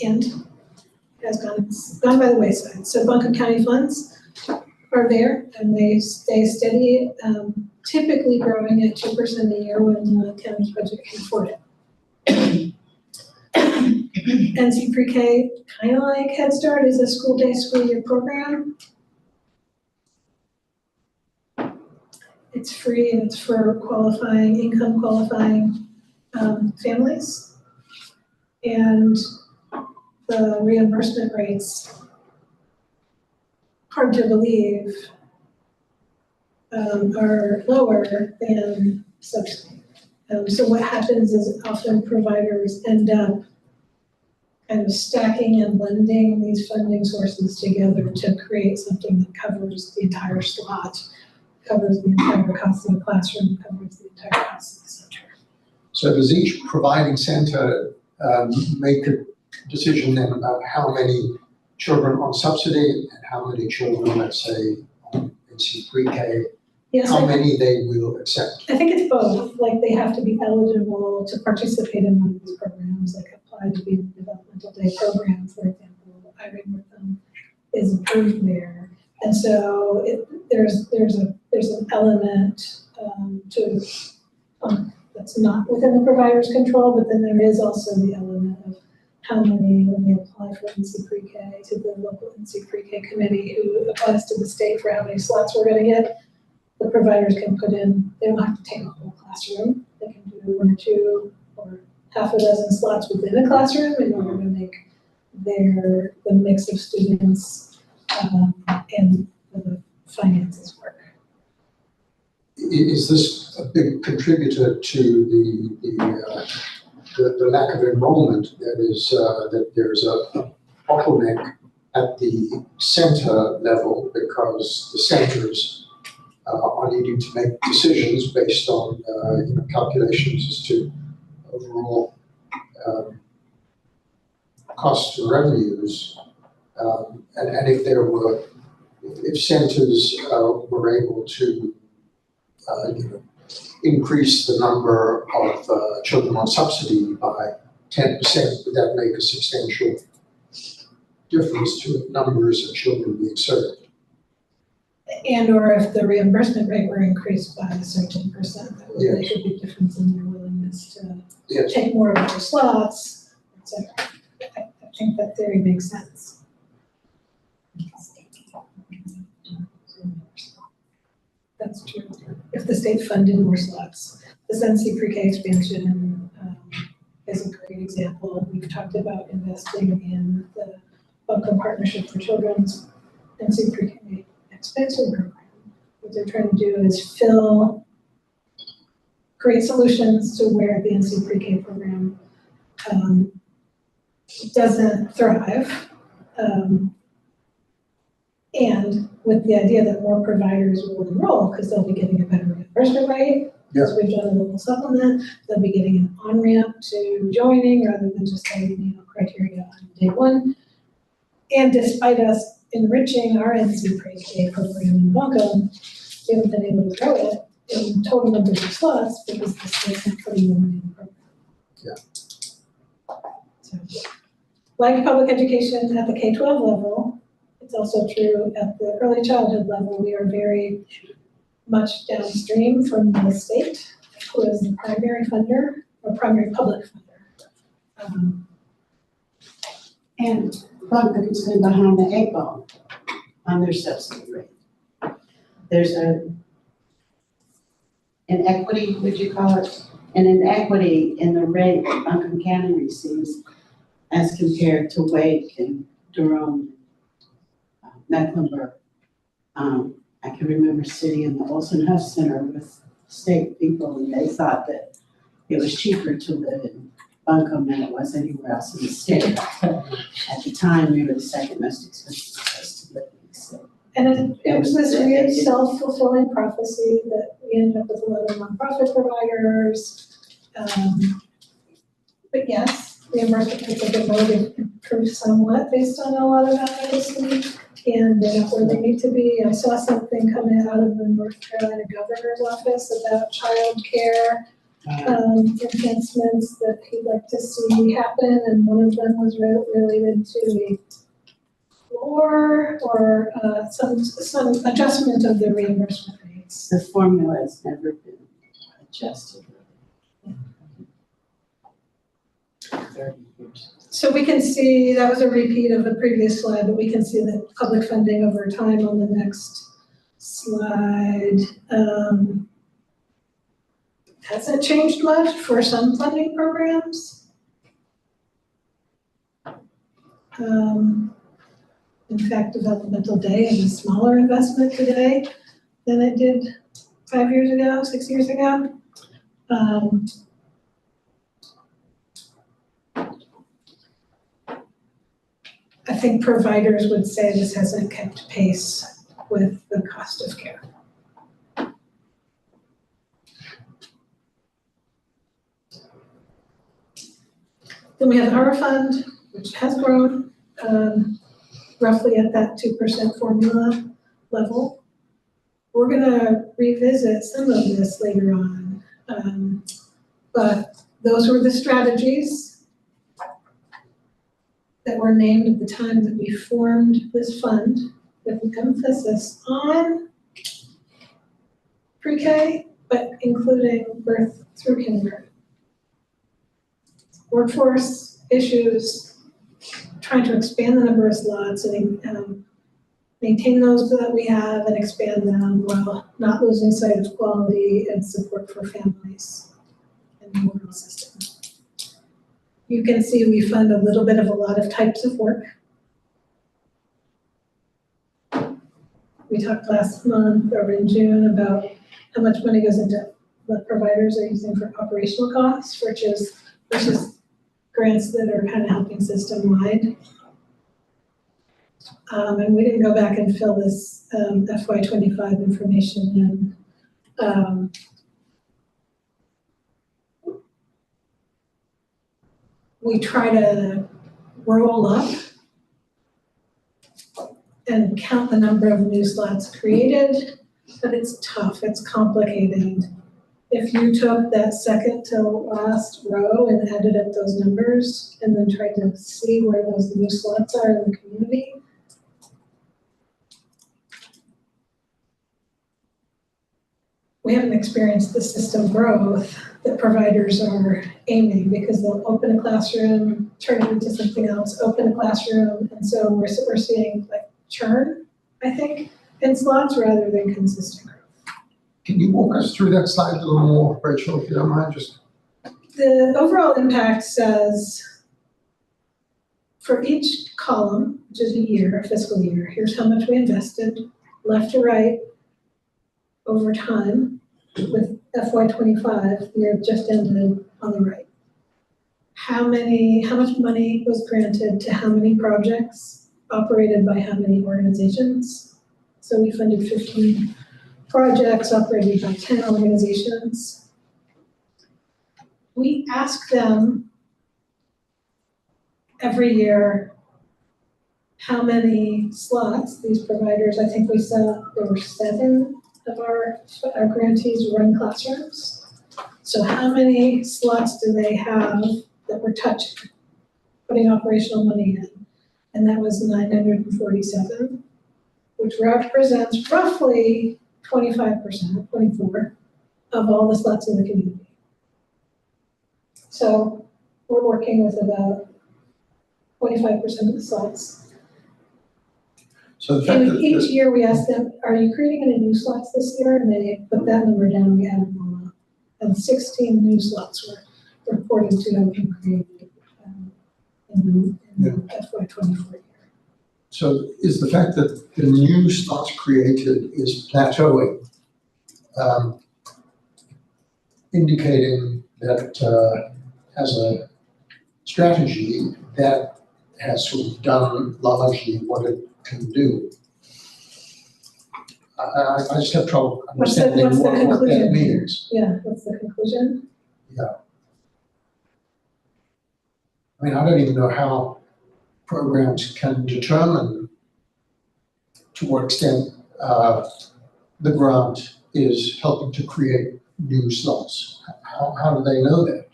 And has gone by the wayside. So Buncombe County funds are there and they stay steady, typically growing at 2% a year when the county's budget can afford it. NC Pre-K, kind of like Head Start, is a school day, school year program. It's free and it's for qualifying, income qualifying families. And the reimbursement rates, hard to believe, are lower than subsidy. So what happens is often providers end up kind of stacking and blending these funding sources together to create something that covers the entire slot, covers the entire cost of the classroom, covers the entire cost of the center. So does each providing center make a decision then about how many children on subsidy and how many children, let's say, on NC Pre-K, Yes, how many they will accept? I think it's both, like they have to be eligible to participate in one of these programs, like apply to be in the developmental day program, for example. Irene with them is approved there. And so there's an element that's not within the provider's control, but then there is also the element of how many, when they apply for NC Pre-K to the local NC Pre-K committee who applies to the state for how many slots we're gonna get, the providers can put in, they don't have to take a whole classroom, they can do one or two or half a dozen slots within a classroom in order to make the mix of students and the finances work. Is this a big contributor to the lack of enrollment? That is, that there's a bottleneck at the center level because the centers are needing to make decisions based on calculations as to overall costs and revenues. And if centers were able to increase the number of children on subsidy by 10%, would that make a substantial difference to the numbers of children being served? And or if the reimbursement rate were increased by a certain percent, that would make a big difference in their willingness to take more of their slots, et cetera. I think that theory makes sense. That's true. If the state funded more slots, this NC pre-K expansion is a great example. We've talked about investing in the Buncombe Partnership for Children's NC pre-K expansion program. What they're trying to do is create solutions to where the NC pre-K program doesn't thrive. And with the idea that more providers will enroll because they'll be getting a better reimbursement rate, because we've done a local supplement, they'll be getting an on-ramp to joining rather than just having criteria on day one. And despite us enriching our NC pre-K program in Buncombe, we haven't been able to grow it in total numbers of slots because the state's not putting them in the program. Yeah. So, like public education at the K-12 level, it's also true at the early childhood level. We are very much downstream from the state, who is the primary funder or primary public funder. And Buncombe's been behind the 8 ball on their subsidy rate. There's an inequity, would you call it? An inequity in the rate that Buncombe County receives as compared to Wake and Durham, Mecklenburg. I can remember sitting in the Olson Huff Center with state people, and they thought that it was cheaper to live in Buncombe than it was anywhere else in the state. At the time, we were the second most expensive place to live in the state. And it was this weird self-fulfilling prophecy that we ended up with a lot of nonprofit providers. But yes, reimbursement rates have been really improved somewhat based on a lot of advocacy, and they're not where they need to be. I saw something coming out of the North Carolina governor's office about child care enhancements that he'd like to see happen, and one of them was related to a floor or some adjustment of the reimbursement rates. The formula has never been adjusted. 30 years. So we can see, that was a repeat of the previous slide, but we can see that public funding over time on the next slide. Hasn't changed much for some funding programs. In fact, Developmental Day is a smaller investment today than it did 5 years ago, 6 years ago. I think providers would say this hasn't kept pace with the cost of care. Then we have our fund, which has grown roughly at that 2% formula level. We're gonna revisit some of this later on, but those were the strategies that were named at the time that we formed this fund with an emphasis on pre-K, but including birth through kindergarten. Workforce issues, trying to expand the number of slots and maintain those that we have and expand them while not losing sight of quality and support for families in the overall system. You can see we fund a little bit of a lot of types of work. We talked last month or in June about how much money goes into what providers are using for operational costs versus grants that are kind of helping system-wide. And we didn't go back and fill this FY25 information in. We try to roll up and count the number of new slots created, but it's tough, it's complicated. If you took that second to last row and added up those numbers and then tried to see where those new slots are in the community, we haven't experienced the system growth that providers are aiming, because they'll open a classroom, turn it into something else, open a classroom, and so we're seeing like churn, I think, in slots rather than consistent growth. Can you walk us through that slide a little more, Rachel, if you don't mind? Just The overall impact says for each column, which is a year, a fiscal year, here's how much we invested, left to right, over time, with FY25, the year just ended on the right. How much money was granted to how many projects, operated by how many organizations? So we funded 15 projects operated by 10 organizations. We ask them every year how many slots these providers, I think we saw there were 7 of our grantees run classrooms. So how many slots do they have that we're touching, putting operational money in? And that was 947, which represents roughly 25%, 24% of all the slots in the community. So we're working with about 25% of the slots. so the fact And that each year we ask them, are you creating any new slots this year? And they put that number down, we added them all up. And 16 new slots were reported to have been created in the FY24 year. So is the fact that the new slots created is plateauing, indicating that as a strategy that has sort of done largely what it can do? I just have trouble understanding what's the what that conclusion? means. Yeah, what's the conclusion? I mean, I don't even know how programs can determine to what extent the grant is helping to create new slots. How do they know that?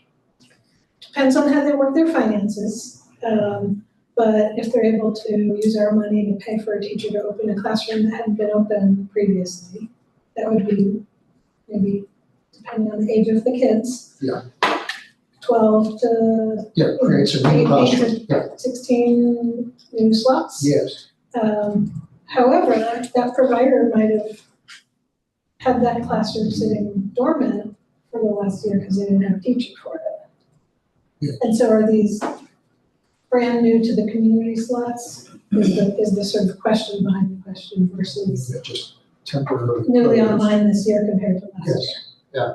Depends on how they work their finances. But if they're able to use our money to pay for a teacher to open a classroom that hadn't been open previously, that would be maybe, depending on the age of the kids. Yeah. 12 to Yeah, creates a new classroom. Yeah. 16 new slots. Yes. However, that provider might have had that classroom sitting dormant for the last year because they didn't have a teacher for it. Yeah. And so are these brand new to the community slots? Is the sort of question behind the question versus They're just temporary. newly programs. online this year compared to last year? Yes, yeah.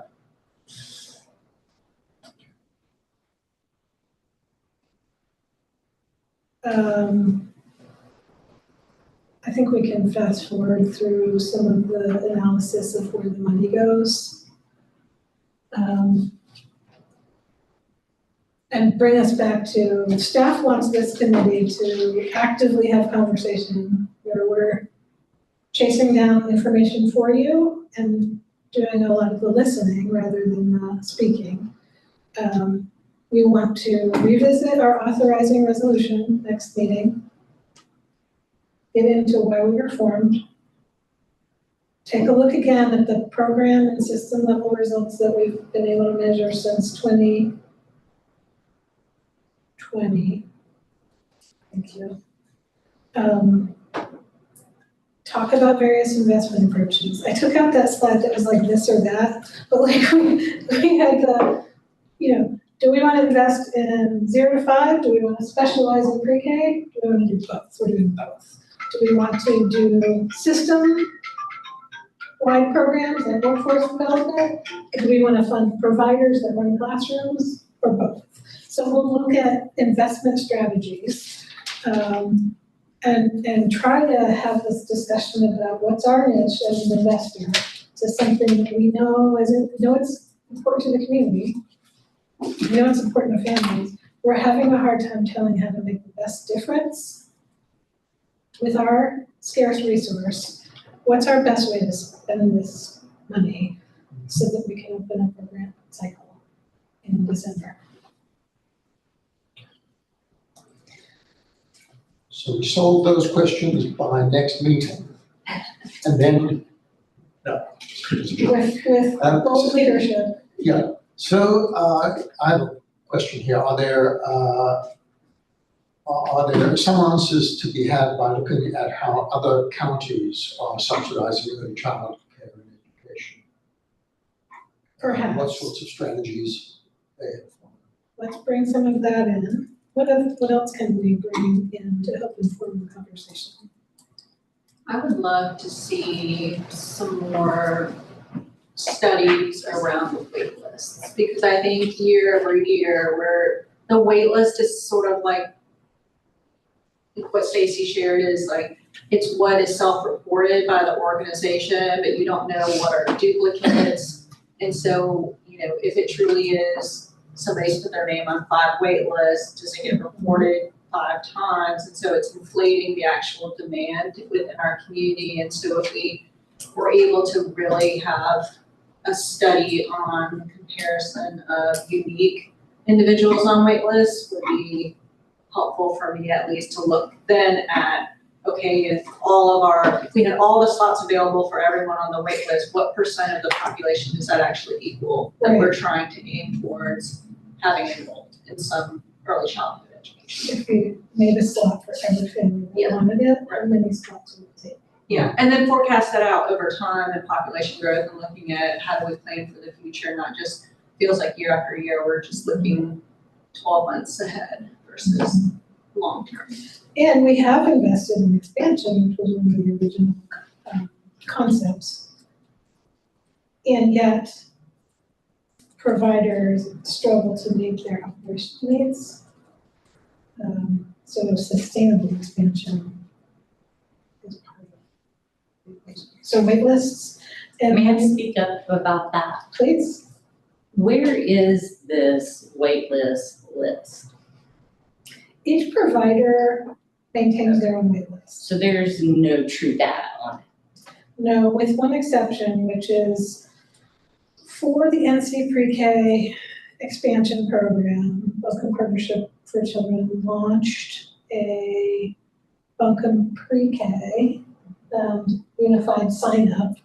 I think we can fast forward through some of the analysis of where the money goes. And bring us back to, staff wants this committee to actively have conversation where we're chasing down information for you and doing a lot of the listening rather than speaking. We want to revisit our authorizing resolution next meeting, get into why we were formed, take a look again at the program and system level results that we've been able to measure since 2020. Thank you. Talk about various investment approaches. I took out that slide that was like this or that, but like we had the do we want to invest in 0 to 5? Do we want to specialize in pre-K? Do we want to do both? We're doing both. Do we want to do system-wide programs like workforce development? Do we want to fund providers that run classrooms, or both? So we'll look at investment strategies and try to have this discussion about what's our niche as an investor to something that we know it's important to the community. We know it's important to families. We're having a hard time telling how to make the best difference with our scarce resource. What's our best way to spend this money so that we can open up a grant cycle in December? So we solve those questions by next meeting. And then, With bold leadership. yeah, so I have a question here. Are there some answers to be had by looking at how other counties are subsidizing early child care and education? Perhaps. What sorts of strategies they have? Let's bring some of that in. What else can we bring in to help inform the conversation? I would love to see some more studies around the wait lists, because I think year over year, where the wait list is sort of like what Stacy shared is like, it's what is self-reported by the organization, but you don't know what are duplicates. And so, if it truly is somebody's put their name on 5 wait lists, does it get reported 5 times? And so it's inflating the actual demand within our community. And so if we were able to really have a study on comparison of unique individuals on wait lists would be helpful for me at least to look then at, okay, if we had all the slots available for everyone on the wait list, what percent of the population does that actually equal that we're trying to aim towards having enrolled in some early childhood education? If we made a slot for every family that wanted it, how many slots would it take? Yeah, and then forecast that out over time and population growth and looking at how do we plan for the future, not just feels like year after year, we're just looking 12 months ahead versus long term. And we have invested in expansion, which was one of the original concepts. And yet, providers struggle to meet their operational needs. So sustainable expansion is part of the equation. So wait lists. And May I speak up about that? please. Where is this wait list? Each provider maintains their own wait list. So there's no true data on it. No, with one exception, which is for the NC Pre-K expansion program, Buncombe Partnership for Children launched a Buncombe Pre-K unified sign-up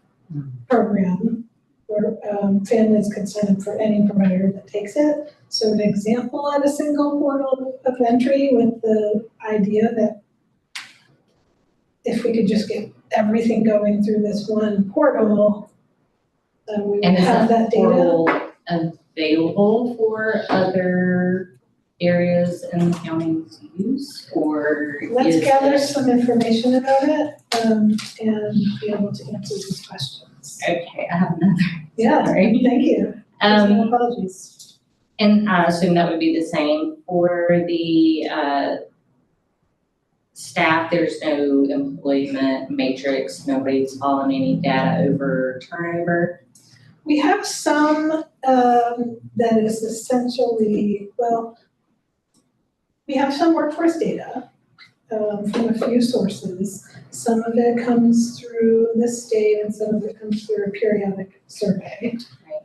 program where families could sign up for any provider that takes it. So an example of a single portal of entry with the idea that if we could just get everything going through this one portal, we would have that data. Portal available for other areas in the county to use, or Let's is gather it- some information about it and be able to answer these questions. Okay, I have another. Yeah, Sorry. thank you. No apologies. And I assume that would be the same for the staff. There's no employment matrix. Nobody's following any data over turnover. We have some that is essentially, we have some workforce data from a few sources. Some of it comes through the state and some of it comes through a periodic survey.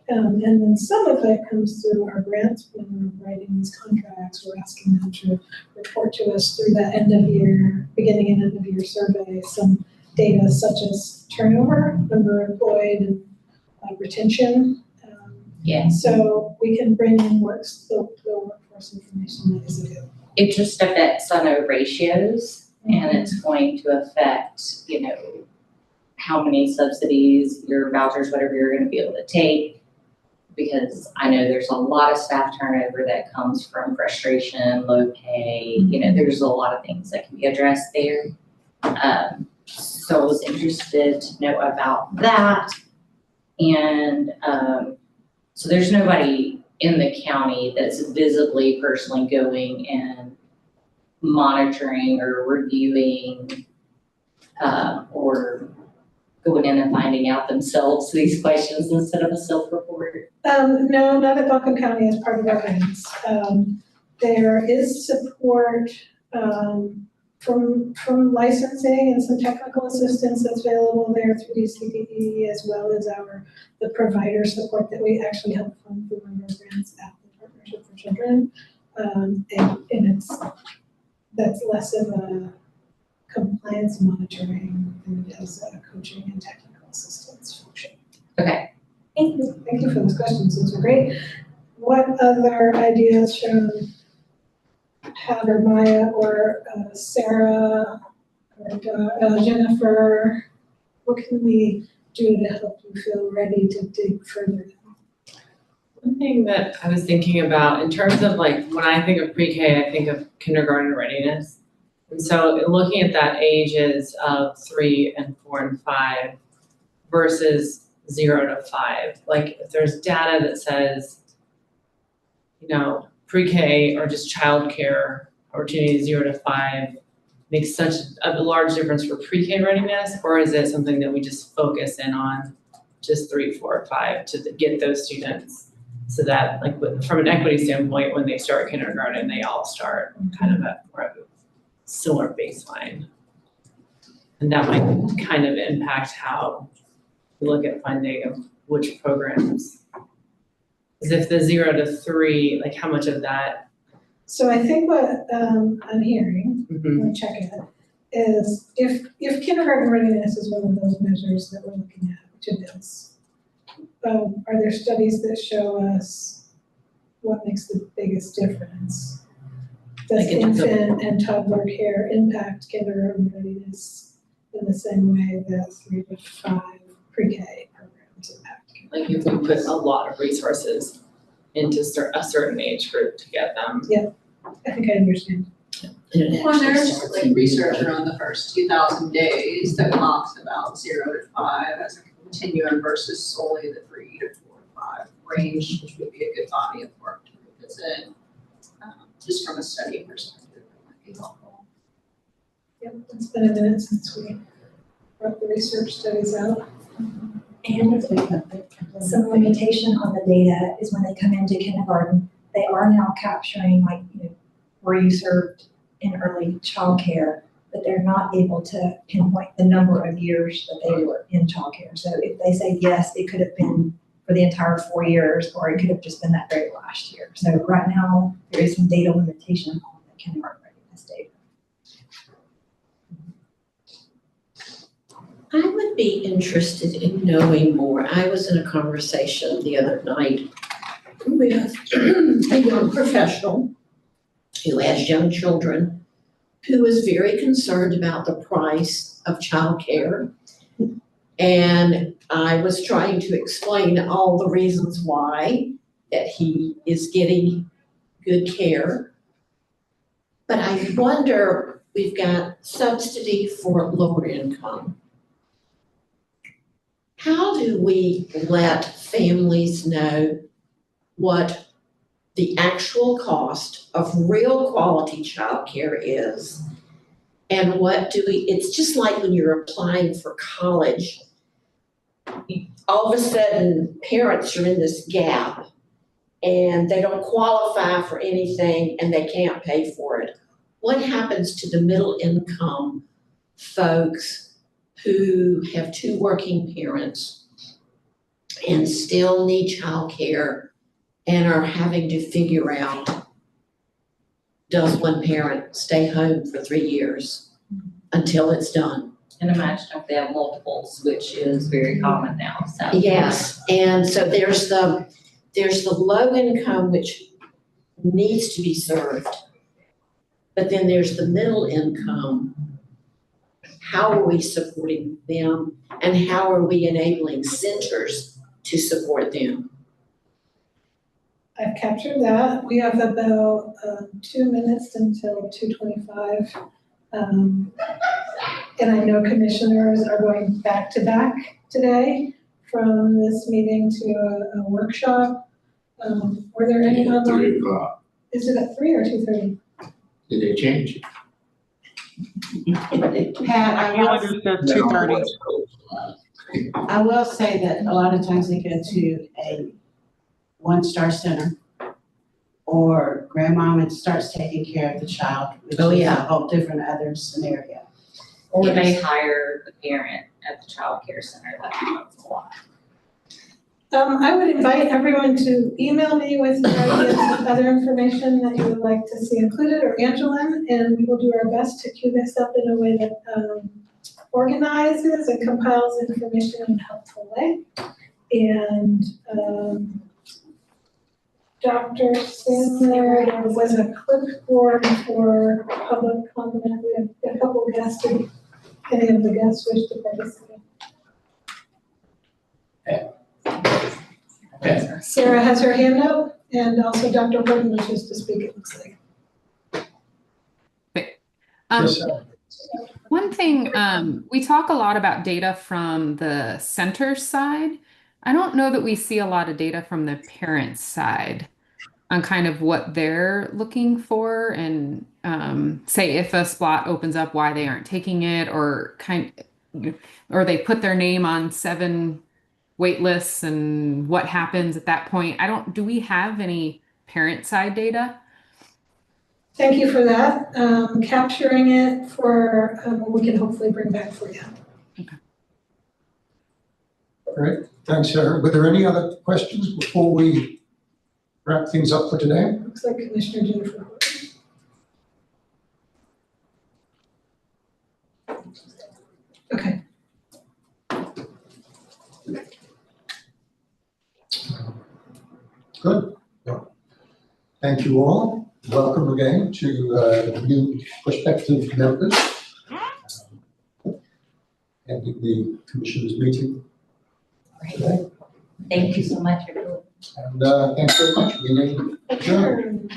And then some of it comes through our grants when we're writing these contracts. We're asking them to report to us through that beginning and end of year survey, some data such as turnover, number employed, and retention. So we can bring in the workforce information that is available. It just affects on our ratios, and it's going to affect, how many subsidies, your vouchers, whatever you're going to be able to take because I know there's a lot of staff turnover that comes from frustration, low pay, you know, there's a lot of things that can be addressed there. So I was interested to know about that. And so there's nobody in the county that's visibly personally going and monitoring or reviewing or going in and finding out themselves these questions instead of a self-report. No, not at Buncombe County as part of our grants. There is support from licensing and some technical assistance that's available there through DCDE, as well as the provider support that we actually help fund through one of our grants at the Partnership for Children. And that's less of a compliance monitoring than it is a coaching and technical assistance function. Okay. Thank you. Thank you for those questions. Those are great. What other ideas from Pat or Maya or Sarah or Jennifer? What can we do to help you feel ready to dig further? One thing that I was thinking about in terms of like, when I think of pre-K, I think of kindergarten readiness. And so looking at that ages of 3 and 4 and 5 versus 0 to 5, like if there's data that says, you know, pre-K or just childcare opportunity 0 to 5 makes such a large difference for pre-K readiness, or is it something that we just focus in on just 3, 4, 5 to get those students so that, like, from an equity standpoint, when they start kindergarten, they all start kind of at more of a similar baseline, and that might kind of impact how we look at funding of which programs. Because if the 0 to 3, like how much of that? So I think what I'm hearing, Mhm. let me check it, is if kindergarten readiness is one of those measures that we're looking at, which it is, are there studies that show us what makes the biggest difference? Does Like in terms of- infant and toddler care impact kindergarten readiness in the same way that 3 to 5 pre-K programs impact? Like if we put a lot of resources into a certain age group to get them. I think I understand. Well, there's like research around the first 2,000 days that talks about 0 to 5 as a continuum versus solely the 3 to 4 to 5 range, which would be a good body of work to revisit. Just from a study perspective, it might be helpful. Yep, it's been a minute since we brought the research studies out. And some limitation on the data is when they come into kindergarten, they are now capturing, like, you know, were you served in early childcare, but they're not able to pinpoint the number of years that they were in childcare. So if they say yes, it could have been for the entire 4 years, or it could have just been that very last year. So right now, there is some data limitation on the kindergarten readiness data. I would be interested in knowing more. I was in a conversation the other night with a young professional who has young children, who is very concerned about the price of childcare. And I was trying to explain all the reasons why, that he is getting good care. But I wonder, we've got subsidy for lower income. How do we let families know what the actual cost of real quality childcare is? And what do we, it's just like when you're applying for college, all of a sudden parents are in this gap and they don't qualify for anything and they can't pay for it. What happens to the middle income folks who have 2 working parents and still need childcare and are having to figure out, does one parent stay home for 3 years until it's done? And imagine if they have multiples, which is very common now, so. Yes, and so there's the low income, which needs to be served. But then there's the middle income. How are we supporting them, and how are we enabling centers to support them? I've captured that. We have about 2 minutes until 2:25. And I know commissioners are going back to back today from this meeting to a workshop. Were there any At online? 3 o'clock. Is it at 3 or 2:30? Did they change it? Pat, Calendar says No, 2:30. West Coast. I will say that a lot of times they go to a one-star center or grandmama starts taking care of the child, which Oh, is a yeah. whole different other scenario. Or they Yes. hire the parent at the child care center, that happens a lot. I would invite everyone to email me with your ideas and other information that you would like to see included, or Angela, and we will do our best to queue this up in a way that organizes and compiles information in a helpful way. And Dr. Sandler, there was a clipboard for public comment. We have a couple of guests. If any of the guests wish to participate. Sarah has her hand up, and also Dr. Horton wishes to speak, it looks like. Yes, One thing, we talk a lot about data from the center side. I don't know that we see a lot of data from the parents' side on kind of what they're looking for and say if a spot opens up, why they aren't taking it, or or they put their name on 7 wait lists and what happens at that point. Do we have any parent side data? Thank you for that. Capturing it for, we can hopefully bring back for you. Great, thanks, Sarah. Were there any other questions before we wrap things up for today? Looks like Commissioner Jennifer Horton. Okay. Good. Well, thank you all. Welcome again to new prospective members. Ending the commissioners meeting today. Thank you so much, everyone. And thanks very much. Meeting adjourned. Adjourned.